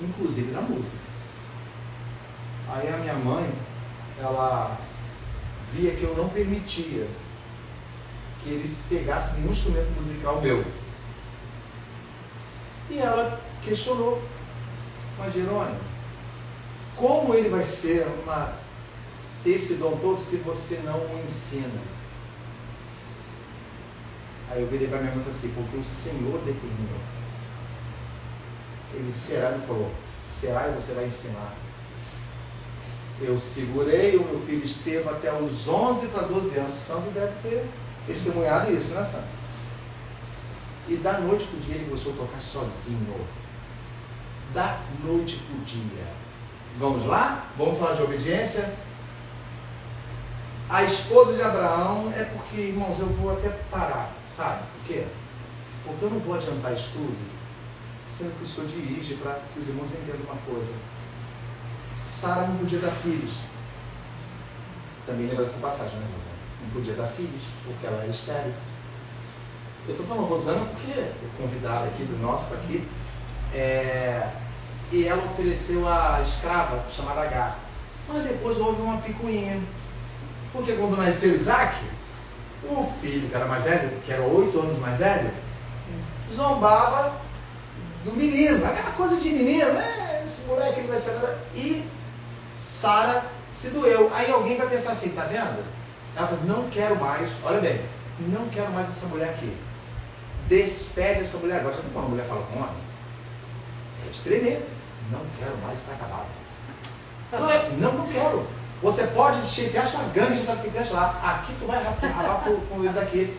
Inclusive na música. Aí a minha mãe, ela via que eu não permitia que ele pegasse nenhum instrumento musical meu. E ela questionou, mas Jerônimo, como ele vai ser ter esse dom todo se você não o ensina? Aí eu virei para minha mãe e falei assim, porque o Senhor determinou. Ele será, ele falou, será e você vai ensinar. Eu segurei o meu filho Estevão até os 11 para 12 anos. Sandro deve ter testemunhado isso, né, Sandro? E da noite para o dia ele começou a tocar sozinho. Da noite para o dia. Vamos lá? Vamos falar de obediência? A esposa de Abraão é porque, irmãos, eu vou até parar, sabe? Por quê? Porque eu não vou adiantar estudo, sendo que o Senhor dirige para que os irmãos entendam uma coisa. Sara não podia dar filhos. Também lembra dessa passagem, né, Rosana? Não podia dar filhos, porque ela era estéril. Eu estou falando Rosana porque o convidado aqui do nosso está aqui. E ela ofereceu a escrava chamada Agar. Mas depois houve uma picuinha. Porque quando nasceu Isaac, o filho, que era mais velho, que era 8 anos mais velho, zombava do menino. Aquela coisa de menino, né? Esse moleque ele vai ser... E Sara se doeu. Aí alguém vai pensar assim, tá vendo? Ela fala assim, não quero mais, olha bem, não quero mais essa mulher aqui. Despede essa mulher agora. Já viu quando a mulher fala com o homem? É de tremer. Não quero mais, está acabado. Não quero. Você pode chefiar sua gangue de traficante lá. Aqui tu vai ralar com ele daqui.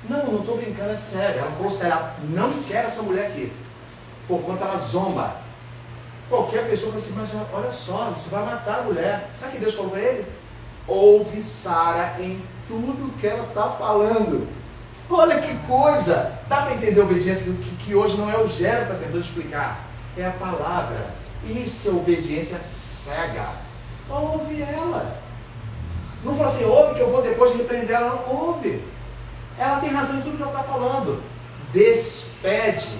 Não estou brincando, é sério. Ela falou sério, não quero essa mulher aqui. Por conta ela zomba. Qualquer pessoa fala assim, mas olha só, isso vai matar a mulher. Sabe o que Deus falou para ele? Ouve Sara em tudo que ela está falando. Olha que coisa! Dá para entender a obediência que hoje não é o Gero que está tentando explicar. É a palavra. Isso é obediência cega. Ouve ela. Não fala assim, ouve que eu vou depois repreender ela. Não, ouve. Ela tem razão em tudo que ela está falando. Despede.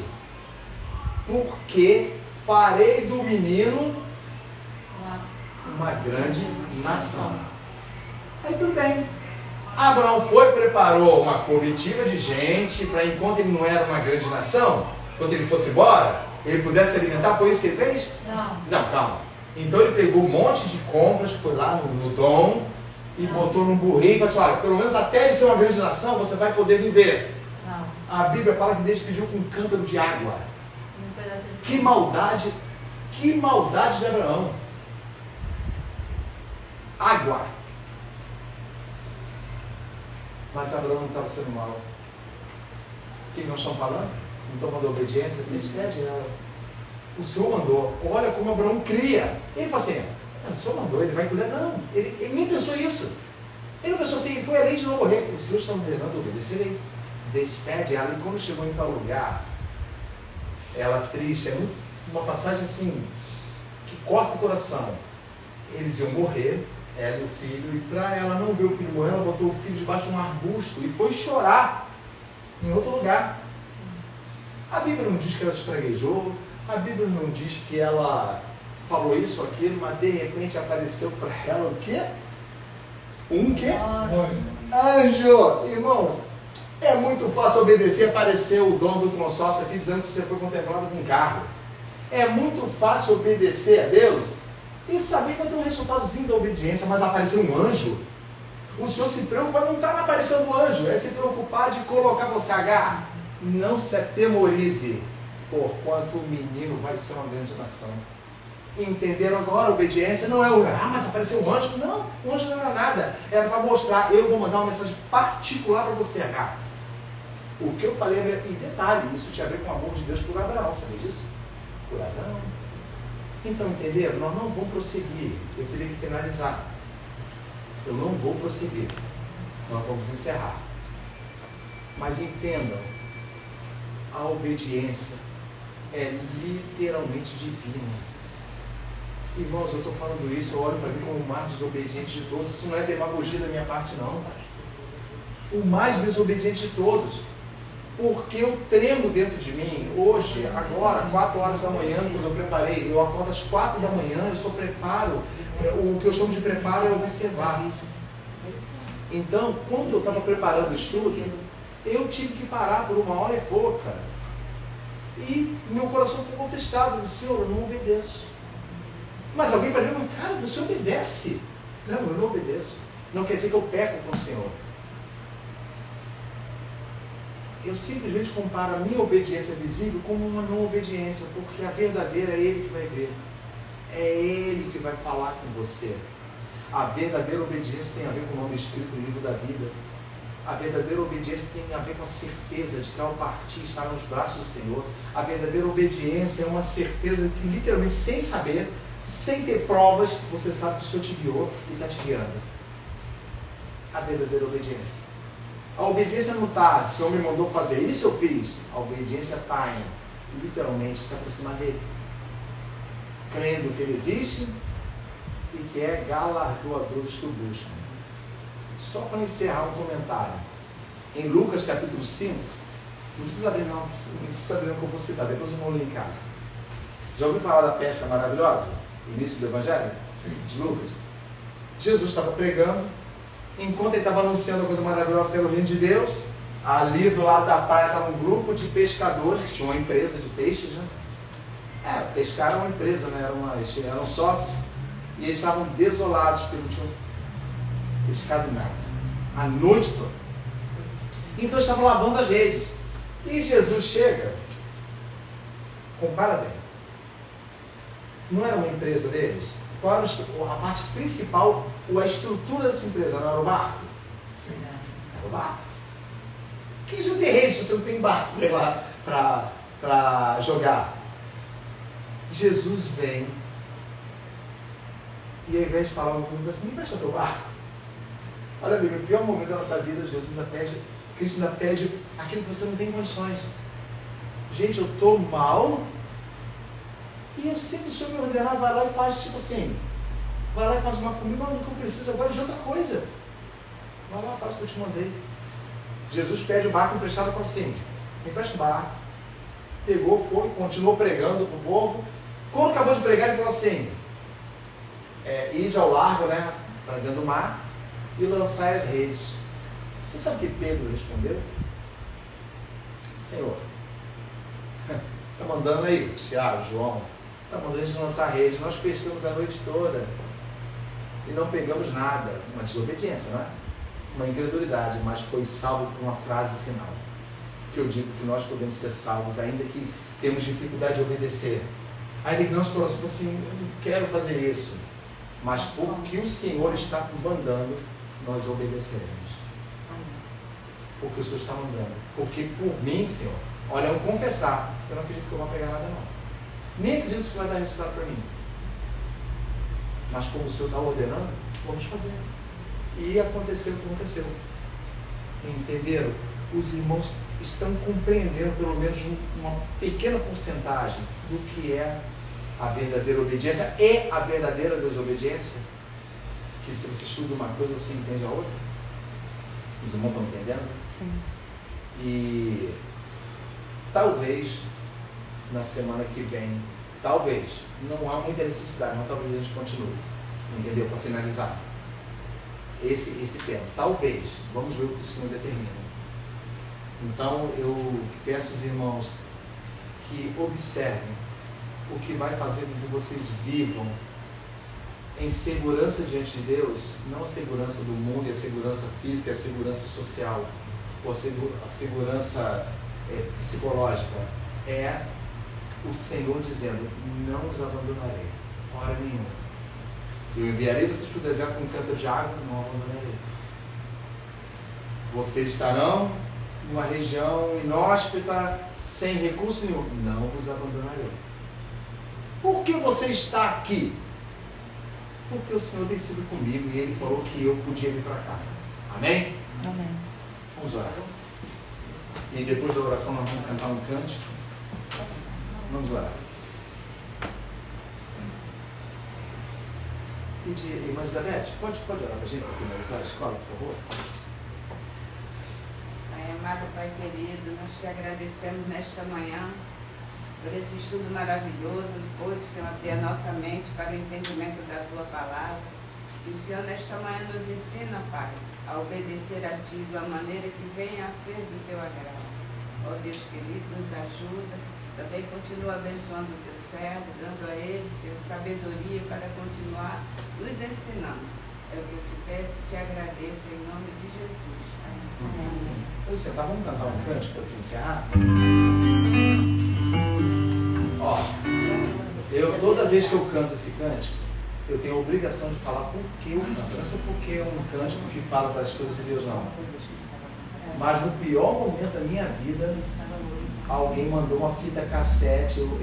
Porque farei do menino uma grande nação. Aí tudo bem. Abraão foi, preparou uma comitiva de gente para enquanto ele não era uma grande nação, quando ele fosse embora, ele pudesse se alimentar. Foi isso que ele fez? Não, calma. Então ele pegou um monte de compras, foi lá no Dom e botou num burrinho e falou assim, olha, pelo menos até ele ser uma grande nação, você vai poder viver. A Bíblia fala que Deus pediu com um cântaro de água. Que maldade de Abraão. Água. Mas Abraão não estava sendo mal. O que nós estamos falando? Não estamos falando de obediência? Despede ela. O Senhor mandou. Olha como Abraão cria. Ele fala assim, o Senhor mandou, ele vai cuidar. Não, ele nem pensou isso. Ele não pensou assim, foi a lei de não morrer. O Senhor está ordenando obedecer. Despede ela. E quando chegou em tal lugar, ela triste, é uma passagem assim, que corta o coração. Eles iam morrer, ela e o filho, e para ela não ver o filho morrer, ela botou o filho debaixo de um arbusto e foi chorar em outro lugar. A Bíblia não diz que ela espraguejou, a Bíblia não diz que ela falou isso ou aquilo, mas de repente apareceu para ela o quê? Um quê? Anjo! Irmãos, é muito fácil obedecer. Apareceu o dono do consórcio aqui dizendo que você foi contemplado com um carro. É muito fácil obedecer a Deus. E sabia que vai ter um resultadozinho da obediência, mas aparecer um anjo, o Senhor se preocupa, não está aparecendo um anjo, é se preocupar de colocar você, Agar, não se atemorize, porquanto o menino vai ser uma grande nação. Entenderam agora? A obediência não é o, mas apareceu um anjo. Não, o anjo não era nada, era para mostrar, eu vou mandar uma mensagem particular para você, Agar. O que eu falei, e detalhe, isso tinha a ver com o amor de Deus por Abraão, sabe disso? Por Abraão. Então, entenderam? Nós não vamos prosseguir. Eu teria que finalizar. Eu não vou prosseguir. Nós vamos encerrar. Mas entendam, a obediência é literalmente divina. Irmãos, eu estou falando isso, eu olho para mim como o mais desobediente de todos. Isso não é demagogia da minha parte, não. O mais desobediente de todos. Porque eu tremo dentro de mim, hoje, agora, 4 horas da manhã, quando eu preparei, eu acordo às 4 da manhã, eu só preparo, o que eu chamo de preparo é observar. Então, quando eu estava preparando o estudo, eu tive que parar por 1 hora e pouca. E meu coração ficou contestado, eu disse, Senhor, eu não obedeço. Mas alguém para mim, cara, você obedece. Não, eu não obedeço. Não quer dizer que eu peco com o Senhor. Eu simplesmente comparo a minha obediência visível como uma não obediência, porque a verdadeira é Ele que vai ver. É Ele que vai falar com você. A verdadeira obediência tem a ver com o nome escrito no livro da vida. A verdadeira obediência tem a ver com a certeza de que ao partir estar nos braços do Senhor. A verdadeira obediência é uma certeza que literalmente sem saber, sem ter provas, você sabe que o Senhor te guiou e está te guiando. A verdadeira obediência. A obediência não está, se o Senhor me mandou fazer isso, eu fiz. A obediência está em, literalmente, se aproximar dele. Crendo que ele existe e que é galardoador dos que o buscam. Só para encerrar um comentário. Em Lucas capítulo 5, não precisa abrir não que eu vou citar, depois eu vou ler em casa. Já ouviu falar da pesca maravilhosa? Início do Evangelho? De Lucas. Jesus estava pregando. Enquanto ele estava anunciando a coisa maravilhosa que era o reino de Deus, ali do lado da praia estava um grupo de pescadores que tinham uma empresa de peixes, né? Pescar era uma empresa, né? Eles eram sócios e eles estavam desolados porque não tinham pescado nada a noite toda. Então eles estavam lavando as redes e Jesus chega. Compara bem, não era uma empresa deles? Qual era a parte principal, a estrutura dessa empresa? Não era o barco? Sim. Era o barco. Que isso tem rei se você não tem barco para jogar? Jesus vem e ao invés de falar uma coisa assim, me presta teu barco. Olha bem, no pior momento da nossa vida, Cristo ainda pede aquilo que você não tem condições. Gente, eu estou mal. E eu sempre, o Senhor me ordenar, vai lá e faz tipo assim, vai lá e faz uma comida, mas o que eu preciso agora é de outra coisa. Vai lá, faz o que eu te mandei. Jesus pede o barco emprestado e fala assim, me empresta o barco. Pegou, foi, continuou pregando para o povo. Quando acabou de pregar, ele falou assim, ide ao largo, né, para dentro do mar, e lançar as redes. Você sabe o que Pedro respondeu? Senhor, está mandando aí, Tiago, João, está mandando a gente lançar a rede. Nós pescamos a noite toda e não pegamos nada. Uma desobediência, não é? Uma incredulidade, mas foi salvo por uma frase final. Que eu digo que nós podemos ser salvos, ainda que temos dificuldade de obedecer. Ainda que nosso coração fale assim, eu não quero fazer isso. Mas porque o Senhor está mandando, nós obedeceremos. Porque o Senhor está mandando. Porque por mim, Senhor, olha, eu vou confessar, eu não acredito que eu vou pegar nada não. Nem acredito que isso vai dar resultado para mim. Mas como o Senhor está ordenando, vamos fazer. E aconteceu o que aconteceu. Entenderam? Os irmãos estão compreendendo pelo menos uma pequena porcentagem do que é a verdadeira obediência e a verdadeira desobediência. Que se você estuda uma coisa, você entende a outra. Os irmãos estão entendendo? Sim. E talvez na semana que vem, talvez, não há muita necessidade, mas talvez a gente continue, entendeu? Para finalizar esse tema, talvez, vamos ver o que o Senhor determina. Então eu peço aos irmãos que observem o que vai fazer com que vocês vivam em segurança diante de Deus, não a segurança do mundo, e a segurança física, a segurança social, ou a segurança psicológica, é o Senhor dizendo: não os abandonarei, hora nenhuma. Eu enviarei vocês para o deserto com um canto de água, não abandonarei. Vocês estarão numa região inóspita, sem recurso nenhum, não vos abandonarei. Por que você está aqui? Porque o Senhor tem sido comigo e Ele falou que eu podia vir para cá. Amém? Amém. Vamos orar. E depois da oração nós vamos cantar um cântico. Vamos orar. Pedir, irmã Elizabeth, pode orar para a gente para finalizar a escola, por favor? Amado Pai querido, nós te agradecemos nesta manhã por esse estudo maravilhoso, pôde, Senhor, abrir a nossa mente para o entendimento da Tua palavra. E o Senhor nesta manhã nos ensina, Pai, a obedecer a Ti de uma maneira que venha a ser do Teu agrado. Ó Deus querido, nos ajuda, também continua abençoando o Teu servo, dando a ele, Senhor, sabedoria para continuar nos ensinando. É o que eu te peço e te agradeço em nome de Jesus. Amém. Vamos sentar, vamos cantar um cântico para encerrar? Ó, toda vez que eu canto esse cântico, eu tenho a obrigação de falar por que eu canto. Não é só porque é um cântico que fala das coisas de Deus, não. Mas no pior momento da minha vida, alguém mandou uma fita cassete, eu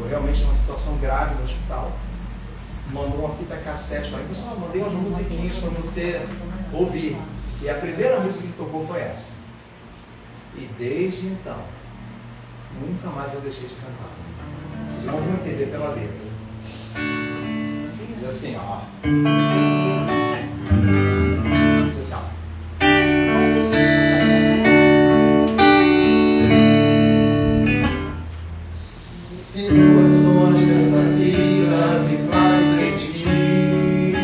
realmente numa situação grave no hospital, mandou uma fita cassete para mim, pessoal, mandei umas musiquinhas para você ouvir. E a primeira música que tocou foi essa. E desde então, nunca mais eu deixei de cantar. Vocês não vão entender pela letra. Diz assim, ó. Diz assim, ó. Situações dessa vida me fazem sentir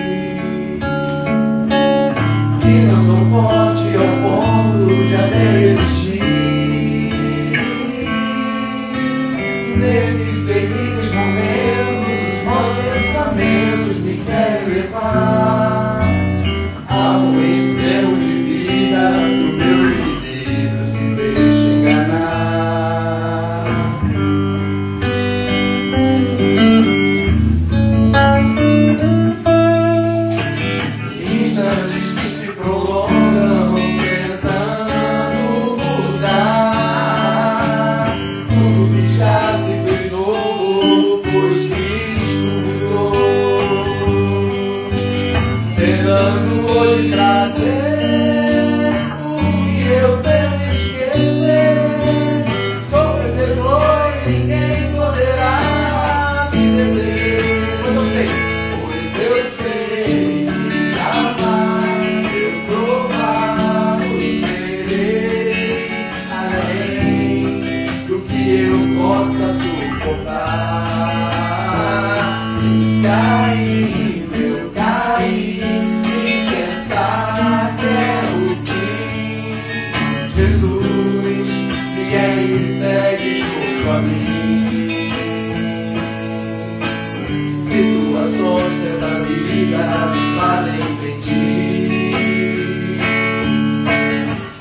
que não sou forte ao ponto de até resistir. Nesses terríveis momentos, os maus pensamentos me querem levar a um extremo de vida do meu equilíbrio se deixa enganar. Instantes que se prolongam tentando mudar tudo que já se fez novo, pois Cristo mudou, tentando hoje trazer o que eu tenho que esquecer. Sou vencedor e ninguém poderá me deter. Pois eu sei que jamais eu provado serei além do que eu possa suportar. Eu caí e pensar que é o fim. Jesus, vier e segue junto a mim. Situações dessa vida me fazem sentir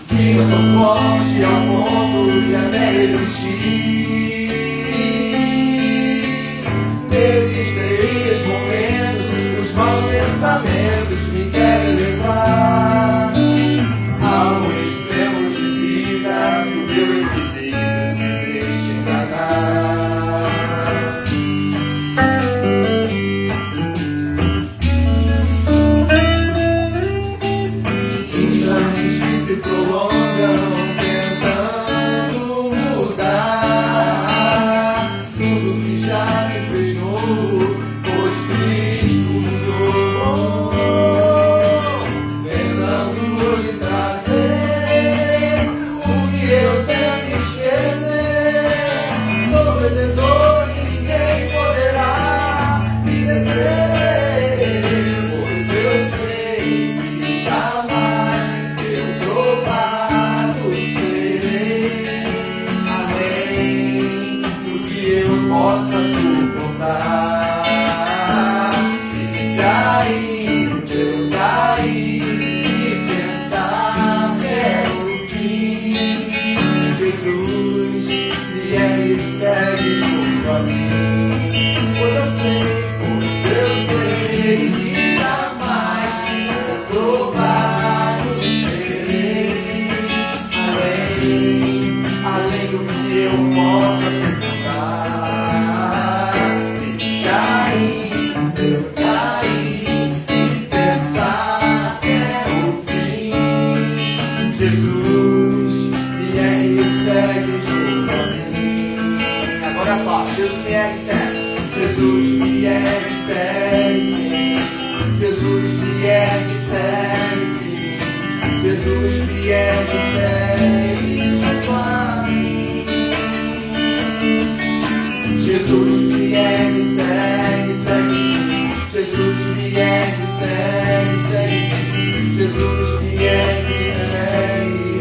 que eu sou forte ao ponto de até resistir. Nesses terríveis momentos, os maus pensamentos me querem levar a um extremo de vida que o meu equilíbrio se deixa enganar. Instantes que se prolongam tentando mudar segue sim. Jesus me segue junto a mim. Jesus me segue, segue sim. Jesus me segue, segue sim. Jesus me segue.